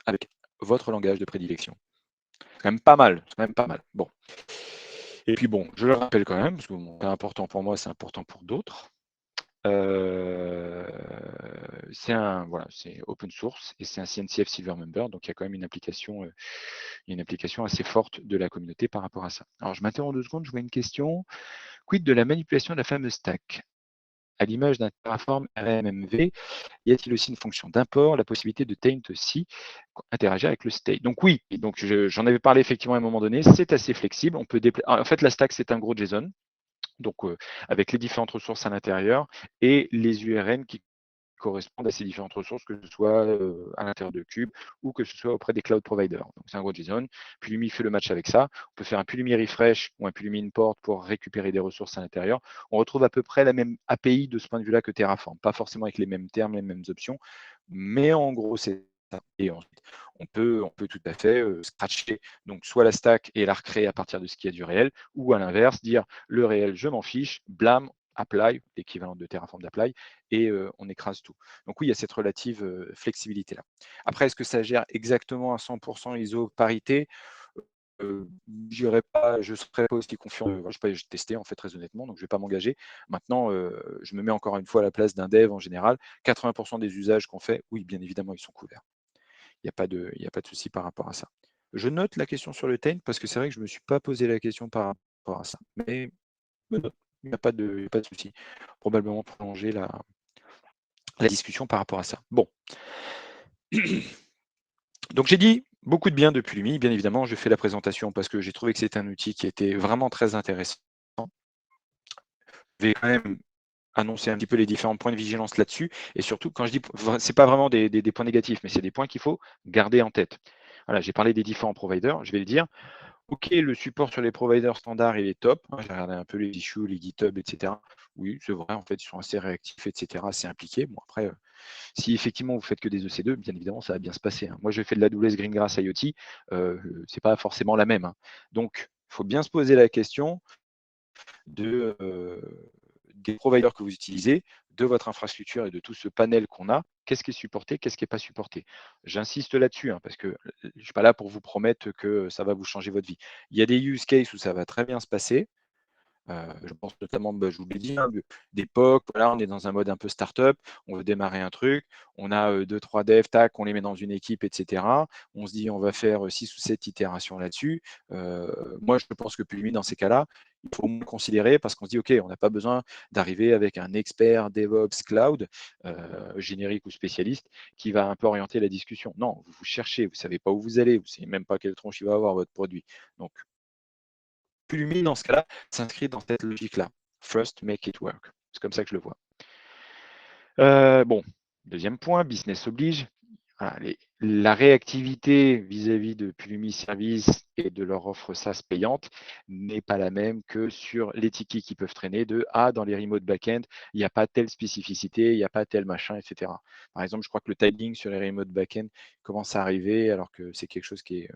avec votre langage de prédilection. C'est quand même pas mal, c'est quand même pas mal. Bon. Et puis bon, je le rappelle quand même, parce que c'est important pour moi, c'est important pour d'autres. C'est open source et c'est un CNCF Silver Member, donc il y a quand même une application assez forte de la communauté par rapport à ça. Alors je m'interromps 2 secondes, je vois une question. Quid de la manipulation de la fameuse stack? À l'image d'un Terraform RMMV, y a-t-il aussi une fonction d'import, la possibilité de taint aussi interagir avec le state? Donc oui, donc j'en avais parlé effectivement à un moment donné, c'est assez flexible. On peut en fait, la stack, c'est un gros JSON. Donc, avec les différentes ressources à l'intérieur et les URN qui correspondent à ces différentes ressources, que ce soit à l'intérieur de Cube ou que ce soit auprès des cloud providers. Donc, c'est un gros JSON. Pulumi fait le match avec ça. On peut faire un Pulumi refresh ou un Pulumi import pour récupérer des ressources à l'intérieur. On retrouve à peu près la même API de ce point de vue-là que Terraform. Pas forcément avec les mêmes termes, les mêmes options, mais en gros, c'est ça. Et ensuite, on peut tout à fait scratcher donc soit la stack et la recréer à partir de ce qui a du réel, ou à l'inverse, dire le réel, je m'en fiche, blam, apply, l'équivalent de Terraform d'apply, et on écrase tout. Donc oui, il y a cette relative flexibilité-là. Après, est-ce que ça gère exactement à 100% ISO parité? Je ne serais pas aussi confiant. Je n'ai pas testé, en fait, très honnêtement, donc je ne vais pas m'engager. Maintenant, je me mets encore une fois à la place d'un dev en général. 80% des usages qu'on fait, oui, bien évidemment, ils sont couverts. Il n'y a pas de souci par rapport à ça. Je note la question sur le taint parce que c'est vrai que je ne me suis pas posé la question par rapport à ça. Mais il n'y a pas de souci. Probablement prolonger la discussion par rapport à ça. Bon. Donc j'ai dit beaucoup de bien de Pulumi. Bien évidemment, je fais la présentation parce que j'ai trouvé que c'était un outil qui était vraiment très intéressant. Je vais quand même annoncer un petit peu les différents points de vigilance là-dessus. Et surtout, quand je dis, c'est pas vraiment des points négatifs, mais c'est des points qu'il faut garder en tête. Voilà, j'ai parlé des différents providers. Je vais le dire. OK, le support sur les providers standards, il est top. J'ai regardé un peu les issues, les GitHub, etc. Oui, c'est vrai, en fait, ils sont assez réactifs, etc., assez impliqués. Bon, après, si effectivement vous faites que des EC2, bien évidemment, ça va bien se passer. Moi, je fais de l'AWS Greengrass IoT, c'est pas forcément la même. Donc, il faut bien se poser la question des providers que vous utilisez, de votre infrastructure et de tout ce panel qu'on a. Qu'est-ce qui est supporté, qu'est-ce qui n'est pas supporté? J'insiste là-dessus, parce que je ne suis pas là pour vous promettre que ça va vous changer votre vie. Il y a des use cases où ça va très bien se passer. Je pense notamment, je vous l'ai dit, des POC, voilà, on est dans un mode un peu startup, on veut démarrer un truc, on a 2-3 devs, tac, on les met dans une équipe, etc. On se dit on va faire 6 ou 7 itérations là-dessus. Moi, je pense que Pulumi, dans ces cas-là, il faut moins considérer parce qu'on se dit, OK, on n'a pas besoin d'arriver avec un expert DevOps Cloud, générique ou spécialiste, qui va un peu orienter la discussion. Non, vous cherchez, vous ne savez pas où vous allez, vous ne savez même pas quelle tronche il va avoir votre produit. Donc, Pulumi, dans ce cas-là, s'inscrit dans cette logique-là. First, make it work. C'est comme ça que je le vois. Bon, deuxième point, business oblige. Voilà, la réactivité vis-à-vis de Pulumi Service et de leur offre SaaS payante n'est pas la même que sur les tickets qui peuvent traîner de dans les remote backend, il n'y a pas telle spécificité, il n'y a pas tel machin, etc. Par exemple, je crois que le tiling sur les remote backend commence à arriver alors que c'est quelque chose qui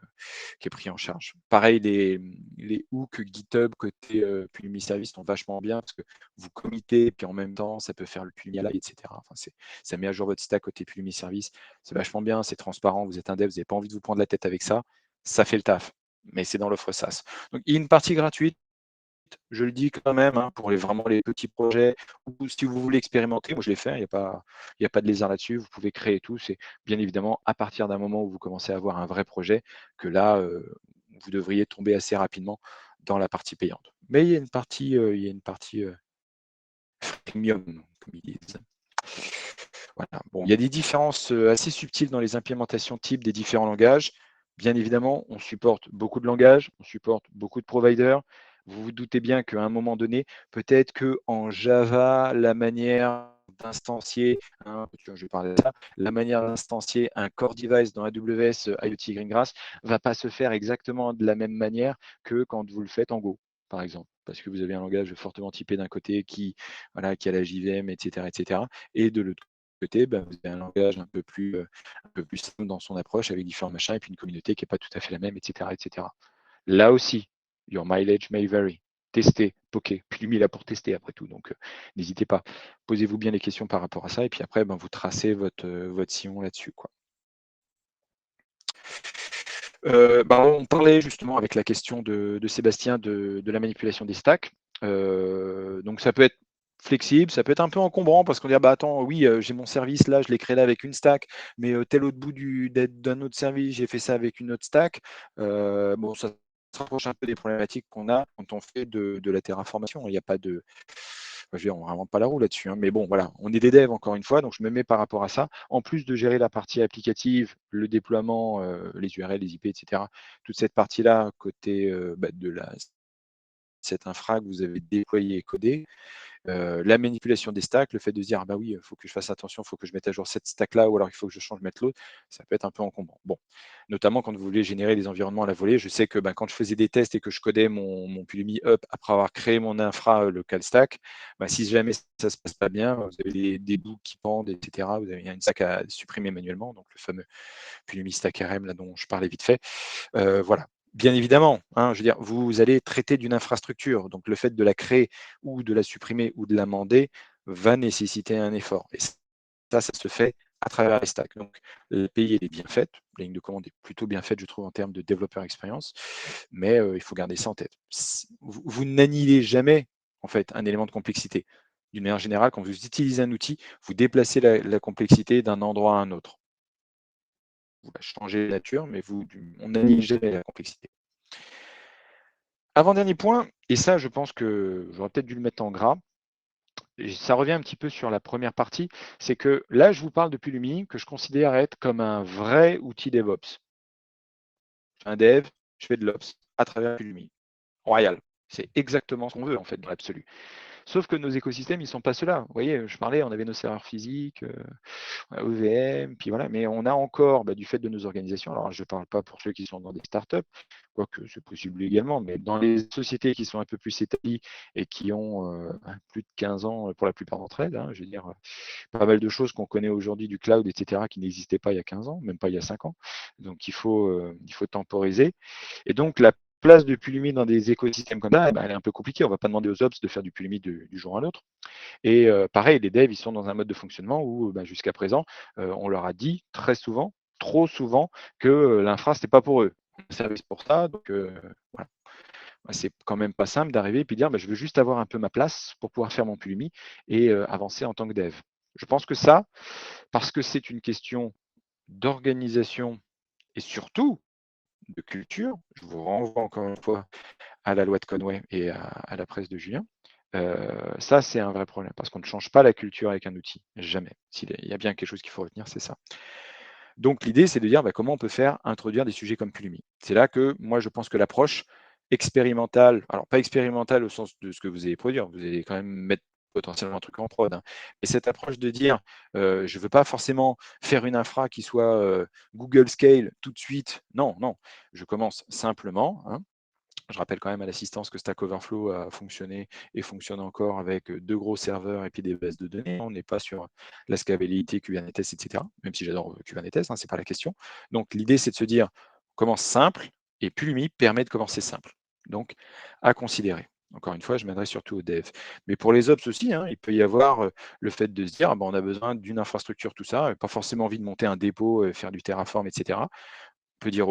est pris en charge. Pareil, les hooks GitHub côté Pulumi Service sont vachement bien parce que vous committez, puis en même temps, ça peut faire le Pulumi Alive, etc. Enfin, ça met à jour votre stack côté Pulumi Service. C'est vachement bien, c'est transparent, vous êtes un dev, vous n'avez pas envie de vous prendre la tête avec ça. Ça fait le taf, mais c'est dans l'offre SaaS. Donc, il y a une partie gratuite, je le dis quand même, hein, pour vraiment les petits projets, ou si vous voulez expérimenter, moi je l'ai fait, il y a pas de lézard là-dessus, vous pouvez créer tout. C'est bien évidemment à partir d'un moment où vous commencez à avoir un vrai projet que là, vous devriez tomber assez rapidement dans la partie payante. Mais il y a une partie premium, comme ils disent. Voilà. Bon, il y a des différences assez subtiles dans les implémentations type des différents langages. Bien évidemment, on supporte beaucoup de langages, on supporte beaucoup de providers. Vous vous doutez bien qu'à un moment donné, peut-être qu'en Java, la manière d'instancier, je vais parler de ça, la manière d'instancier un core device dans AWS IoT Greengrass va pas se faire exactement de la même manière que quand vous le faites en Go, par exemple, parce que vous avez un langage fortement typé d'un côté voilà, qui a la JVM, etc., etc., et de l'autre côté, vous avez un langage un peu plus simple dans son approche avec différents machins et puis une communauté qui n'est pas tout à fait la même, etc., etc. Là aussi, your mileage may vary. Testez, poker. Puis lui, il est là pour tester après tout. Donc, n'hésitez pas. Posez-vous bien les questions par rapport à ça. Et puis après, vous tracez votre sillon là-dessus, quoi. On parlait justement avec la question de Sébastien de la manipulation des stacks. Donc ça peut être flexible, ça peut être un peu encombrant parce qu'on dit attends, oui, j'ai mon service là, je l'ai créé là avec une stack, mais tel autre bout d'un autre service, j'ai fait ça avec une autre stack. Ça se rapproche un peu des problématiques qu'on a quand on fait de la terraformation. Il n'y a pas de je veux dire, on ne réinvente pas la roue là-dessus, hein. Mais bon, voilà, on est des devs encore une fois, donc je me mets par rapport à ça. En plus de gérer la partie applicative, le déploiement, les URL, les IP, etc., toute cette partie-là, côté cette infra que vous avez déployée et codée, la manipulation des stacks, le fait de se dire oui, il faut que je fasse attention, il faut que je mette à jour cette stack-là, ou alors il faut que je change, mettre l'autre, ça peut être un peu encombrant. Bon, notamment quand vous voulez générer des environnements à la volée, je sais que quand je faisais des tests et que je codais mon Pulumi Up après avoir créé mon infra local stack, si jamais ça se passe pas bien, vous avez des bouts qui pendent, etc. Vous avez une stack à supprimer manuellement, donc le fameux Pulumi Stack RM là dont je parlais vite fait. Voilà. Bien évidemment, je veux dire, vous allez traiter d'une infrastructure, donc le fait de la créer ou de la supprimer ou de l'amender va nécessiter un effort. Et ça se fait à travers les stacks. Donc l'API est bien faite, la ligne de commande est plutôt bien faite, je trouve, en termes de développeur expérience, mais il faut garder ça en tête. Vous n'annihilez jamais en fait un élément de complexité. D'une manière générale, quand vous utilisez un outil, vous déplacez la complexité d'un endroit à un autre. Vous la changez la nature, mais on n'annihile jamais la complexité. Avant-dernier point, et ça, je pense que j'aurais peut-être dû le mettre en gras, ça revient un petit peu sur la première partie, c'est que là, je vous parle de Pulumi, que je considère être comme un vrai outil DevOps. Je suis un dev, je fais de l'Ops à travers Pulumi. Royal. C'est exactement ce qu'on veut, en fait, dans l'absolu. Sauf que nos écosystèmes, ils ne sont pas ceux-là. Vous voyez, je parlais, on avait nos serveurs physiques, EVM, puis voilà, mais on a encore, du fait de nos organisations, alors je ne parle pas pour ceux qui sont dans des startups, quoique c'est possible également, mais dans les sociétés qui sont un peu plus établies et qui ont plus de 15 ans pour la plupart d'entre elles, je veux dire, pas mal de choses qu'on connaît aujourd'hui du cloud, etc., qui n'existaient pas il y a 15 ans, même pas il y a 5 ans. Donc il faut temporiser. Et donc la place de Pulumi dans des écosystèmes comme ça, elle est un peu compliquée. On ne va pas demander aux ops de faire du Pulumi du jour à l'autre. Et pareil, les devs, ils sont dans un mode de fonctionnement où jusqu'à présent, on leur a dit très souvent, trop souvent, que l'infra, ce n'était pas pour eux. Un service pour ça, donc voilà. C'est quand même pas simple d'arriver et puis dire je veux juste avoir un peu ma place pour pouvoir faire mon Pulumi et avancer en tant que dev. Je pense que ça, parce que c'est une question d'organisation et surtout de culture, je vous renvoie encore une fois à la loi de Conway et à la presse de Julien. Ça, c'est un vrai problème parce qu'on ne change pas la culture avec un outil, jamais. S'il y a bien quelque chose qu'il faut retenir, c'est ça. Donc, l'idée, c'est de dire comment on peut faire introduire des sujets comme Pulumi. C'est là que moi, je pense que l'approche expérimentale, alors pas expérimentale au sens de ce que vous allez produire, vous allez quand même mettre potentiellement un truc en prod, hein. Et cette approche de dire, je ne veux pas forcément faire une infra qui soit Google Scale tout de suite. Non, non, je commence simplement, hein. Je rappelle quand même à l'assistance que Stack Overflow a fonctionné et fonctionne encore avec 2 gros serveurs et puis des bases de données. On n'est pas sur la scalabilité Kubernetes, etc. Même si j'adore Kubernetes, hein, ce n'est pas la question. Donc l'idée, c'est de se dire, on commence simple et Pulumi permet de commencer simple. Donc à considérer. Encore une fois, je m'adresse surtout aux devs. Mais pour les ops aussi, hein, il peut y avoir le fait de se dire, on a besoin d'une infrastructure, tout ça, pas forcément envie de monter un dépôt, faire du Terraform, etc. Peut dire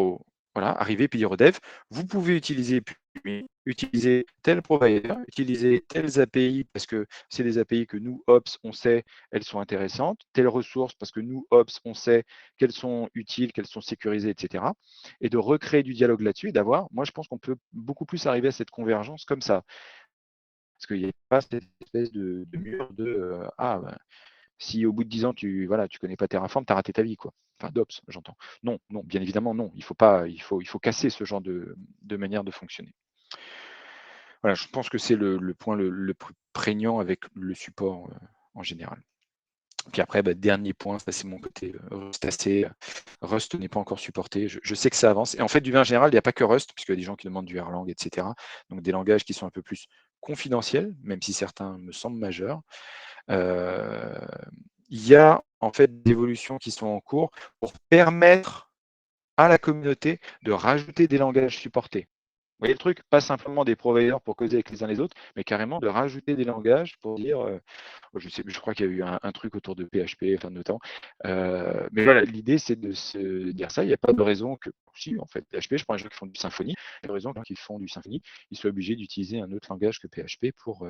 voilà, arriver puis dire aux devs, vous pouvez utiliser Pulumi, utiliser tel provider, utiliser telles API parce que c'est des API que nous, Ops, on sait, elles sont intéressantes, telles ressources parce que nous, Ops, on sait qu'elles sont utiles, qu'elles sont sécurisées, etc. Et de recréer du dialogue là-dessus et d'avoir, moi je pense qu'on peut beaucoup plus arriver à cette convergence comme ça. Parce qu'il n'y a pas cette espèce de mur de si au bout de 10 ans, tu connais pas Terraform, tu as raté ta vie, quoi. Enfin, DOPS, j'entends. Non, non, bien évidemment, non. Il faut casser ce genre de manière de fonctionner. Voilà, je pense que c'est le point le plus prégnant avec le support en général. Puis après, dernier point, ça c'est mon côté Rustacé. Rust n'est pas encore supporté. Je sais que ça avance. Et en fait, du en général, il n'y a pas que Rust, puisqu'il y a des gens qui demandent du Erlang, etc. Donc des langages qui sont un peu plus confidentiels, même si certains me semblent majeurs. Il y a en fait des évolutions qui sont en cours pour permettre à la communauté de rajouter des langages supportés. Vous voyez le truc? Pas simplement des providers pour causer avec les uns les autres, mais carrément de rajouter des langages pour dire, je crois qu'il y a eu un truc autour de PHP, enfin notamment. Mais voilà, l'idée c'est de se dire ça. Il n'y a pas de raison que, si en fait, PHP, je prends les gens qui font du Symfony, il y a de raison que les gens qui font du Symfony, ils soient obligés d'utiliser un autre langage que PHP pour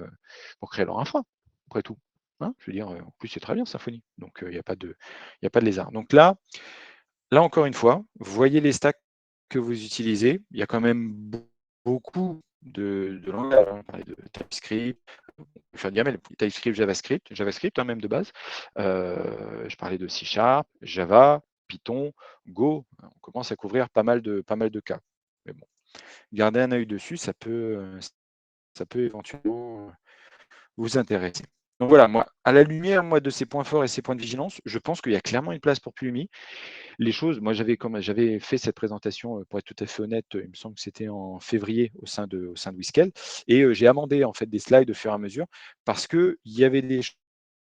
créer leur infra, après tout. Hein, je veux dire, en plus c'est très bien Symfony, donc il n'y a pas de lézard. Donc là encore une fois, voyez les stacks que vous utilisez. Il y a quand même beaucoup de langages. On parlait de TypeScript, enfin, TypeScript, JavaScript même de base. Je parlais de C#, Java, Python, Go. On commence à couvrir pas mal de cas. Mais bon, gardez un œil dessus, ça peut éventuellement vous intéresser. Donc voilà, moi, à la lumière de ces points forts et ces points de vigilance, je pense qu'il y a clairement une place pour Pulumi. Les choses, moi j'avais fait cette présentation, pour être tout à fait honnête, il me semble que c'était en février au sein de Whiskel, et j'ai amendé en fait des slides au fur et à mesure parce qu'il y avait des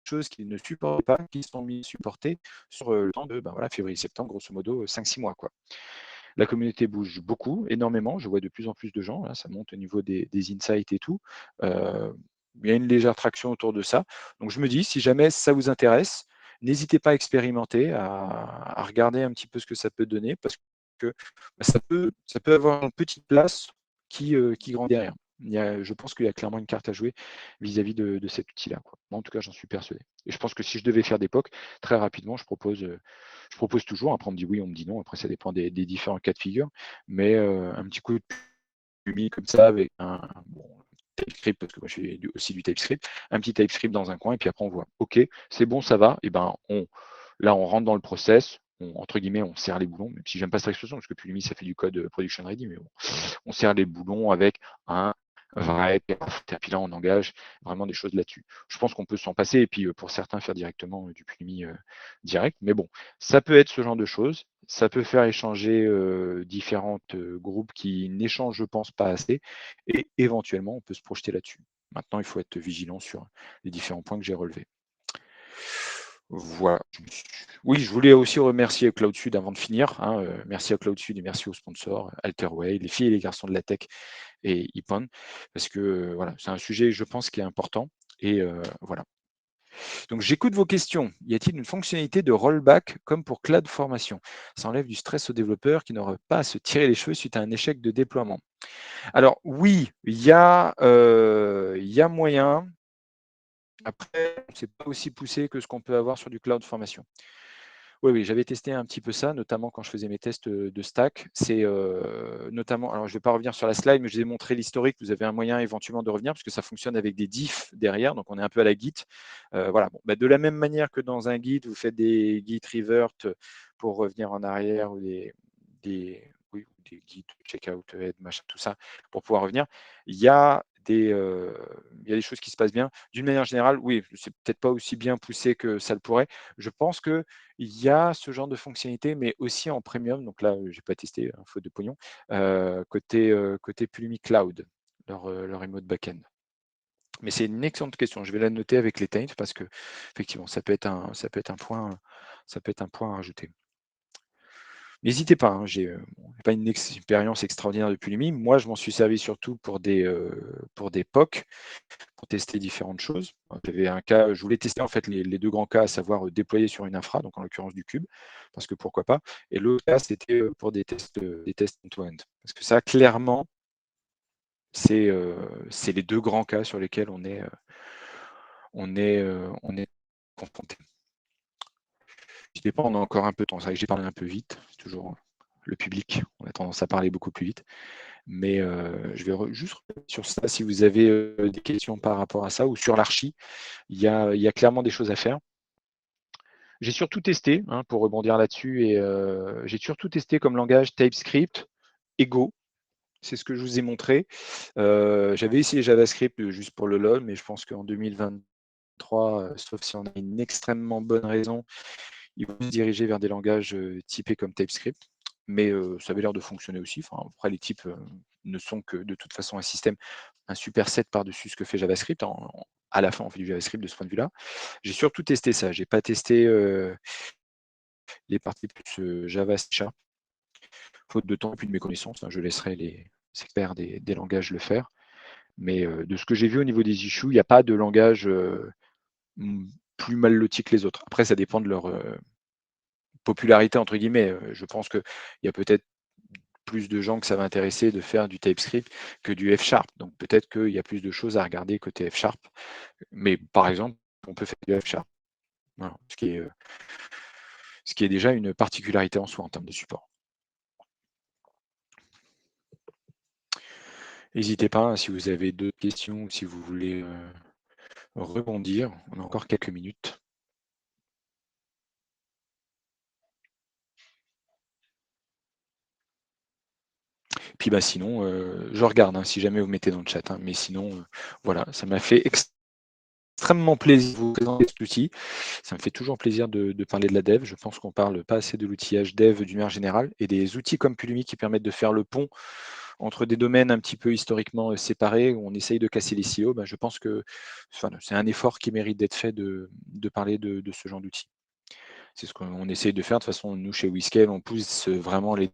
choses qui ne supportaient pas, qui sont mises supportées sur le temps de février-septembre, grosso modo 5-6 mois, quoi. La communauté bouge beaucoup, énormément. Je vois de plus en plus de gens. Là, ça monte au niveau des insights et tout. Il y a une légère traction autour de ça. Donc, je me dis, si jamais ça vous intéresse, n'hésitez pas à expérimenter, à regarder un petit peu ce que ça peut donner, parce que ça peut avoir une petite place qui grandit derrière. Je pense qu'il y a clairement une carte à jouer vis-à-vis de cet outil-là. En tout cas, j'en suis persuadé. Et je pense que si je devais faire des POC, très rapidement, je propose toujours. Après, on me dit oui, on me dit non. Après, ça dépend des différents cas de figure. Mais un petit coup de Pulumi comme ça avec un TypeScript, parce que moi je fais aussi du TypeScript, un petit TypeScript dans un coin, et puis après on voit, ok, c'est bon, ça va, et ben là on rentre dans le process, entre guillemets, on serre les boulons, même si j'aime pas cette expression, parce que Pulumi ça fait du code production ready, mais bon, on serre les boulons avec un vrai, et puis là on engage vraiment des choses là-dessus. Je pense qu'on peut s'en passer, et puis pour certains faire directement du Pulumi direct, mais bon, ça peut être ce genre de choses. Ça peut faire échanger différents groupes qui n'échangent, je pense, pas assez, et éventuellement, on peut se projeter là-dessus. Maintenant, il faut être vigilant sur les différents points que j'ai relevés. Voilà. Oui, je voulais aussi remercier CloudSud avant de finir. Hein, merci à CloudSud et merci aux sponsors, Alterway, les filles et les garçons de la tech et Ipon, parce que voilà, c'est un sujet, je pense, qui est important. Et voilà. Donc, j'écoute vos questions. Y a-t-il une fonctionnalité de rollback comme pour Cloud Formation? Ça enlève du stress aux développeurs qui n'auraient pas à se tirer les cheveux suite à un échec de déploiement. Alors oui, il y a moyen. Après, c'est pas aussi poussé que ce qu'on peut avoir sur du Cloud Formation. Oui, j'avais testé un petit peu ça, notamment quand je faisais mes tests de stack. C'est notamment, alors je ne vais pas revenir sur la slide, mais je vous ai montré l'historique. Vous avez un moyen éventuellement de revenir, parce que ça fonctionne avec des diffs derrière, donc on est un peu à la Git. Voilà. De la même manière que dans un Git, vous faites des Git revert pour revenir en arrière, ou des Git checkout head, machin, tout ça, pour pouvoir revenir. Il y a il y a des choses qui se passent bien. D'une manière générale, oui, c'est peut-être pas aussi bien poussé que ça le pourrait. Je pense qu'il y a ce genre de fonctionnalité, mais aussi en premium. Donc là, j'ai pas testé, hein, faute de pognon, côté Pulumi Cloud, leur remote backend. Mais c'est une excellente question. Je vais la noter avec les taints parce qu'effectivement, ça peut être un point à rajouter. N'hésitez pas, hein, j'ai pas une expérience extraordinaire de Pulumi. Moi, je m'en suis servi surtout pour des POC, pour tester différentes choses. J'avais un cas, je voulais tester en fait les 2 grands cas, à savoir, déployer sur une infra, donc en l'occurrence du cube, parce que pourquoi pas. Et l'autre cas, c'était, pour des tests end-to-end. Parce que ça, clairement, c'est les 2 grands cas sur lesquels on est confronté. N'hésitez pas, on a encore un peu de temps. C'est vrai que j'ai parlé un peu vite, c'est toujours le public, on a tendance à parler beaucoup plus vite. Mais je vais juste sur ça, si vous avez des questions par rapport à ça ou sur l'archi, il y a clairement des choses à faire. J'ai surtout testé, hein, pour rebondir là-dessus, et j'ai surtout testé comme langage TypeScript et Go. C'est ce que je vous ai montré. J'avais essayé JavaScript juste pour le LOL, mais je pense qu'en 2023, sauf si on a une extrêmement bonne raison, ils vont se diriger vers des langages typés comme TypeScript. Mais ça avait l'air de fonctionner aussi. Enfin, après, les types ne sont que de toute façon un superset par-dessus ce que fait JavaScript. À la fin, on fait du JavaScript de ce point de vue-là. J'ai surtout testé ça. J'ai pas testé les parties plus Java C#, faute de temps et puis de mes connaissances, hein. Je laisserai les experts des langages le faire. Mais de ce que j'ai vu au niveau des issues, il n'y a pas de langage plus mal loti que les autres. Après, ça dépend de leur popularité, entre guillemets. Je pense qu'il y a peut-être plus de gens que ça va intéresser de faire du TypeScript que du F#. Donc peut-être qu'il y a plus de choses à regarder côté F#. Mais par exemple, on peut faire du F#. Voilà, ce qui est déjà une particularité en soi en termes de support. N'hésitez pas, hein, si vous avez d'autres questions ou si vous voulez rebondir. On a encore quelques minutes. Puis bah, sinon, je regarde, hein, si jamais vous mettez dans le chat. Hein, mais sinon, voilà, ça m'a fait extrêmement plaisir de vous présenter cet outil. Ça me fait toujours plaisir de parler de la dev. Je pense qu'on parle pas assez de l'outillage dev d'une manière générale et des outils comme Pulumi qui permettent de faire le pont entre des domaines un petit peu historiquement séparés où on essaye de casser les silos. Bah, je pense que c'est un effort qui mérite d'être fait de parler de ce genre d'outils. C'est ce qu'on essaye de faire. De toute façon, nous, chez WeScale, on pousse vraiment les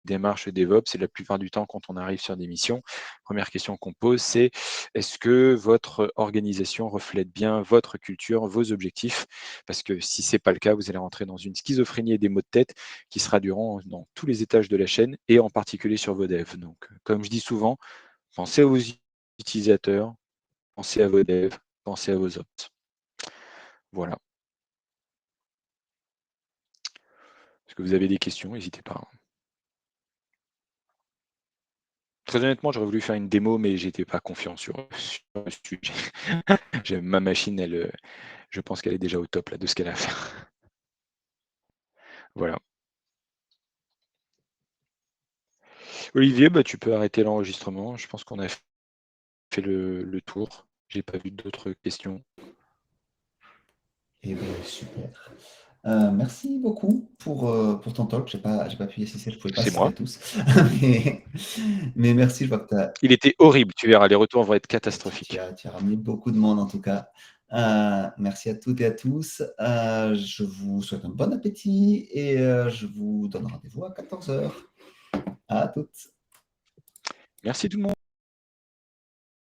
démarches DevOps et la plupart du temps, quand on arrive sur des missions, première question qu'on pose, c'est est-ce que votre organisation reflète bien votre culture, vos objectifs? Parce que si ce n'est pas le cas, vous allez rentrer dans une schizophrénie et des maux de tête qui sera durant dans tous les étages de la chaîne et en particulier sur vos devs. Donc, comme je dis souvent, pensez aux utilisateurs, pensez à vos devs, pensez à vos ops. Voilà. Est-ce que vous avez des questions? N'hésitez pas. Très honnêtement, j'aurais voulu faire une démo, mais j'étais pas confiant sur le sujet. Ma machine, je pense qu'elle est déjà au top là, de ce qu'elle a à faire. Voilà. Olivier, bah, tu peux arrêter l'enregistrement. Je pense qu'on a fait le tour. J'ai pas vu d'autres questions. Eh bien, super. Merci beaucoup pour ton talk. J'ai pas pu y assister, je ne pouvais pas C'est assister moi. à tous. mais merci, je vois que Il était horrible, tu verras, les retours vont être catastrophiques. tu as ramené beaucoup de monde en tout cas. Merci à toutes et à tous. Je vous souhaite un bon appétit et je vous donne rendez-vous à 14h. À toutes. Merci tout le monde.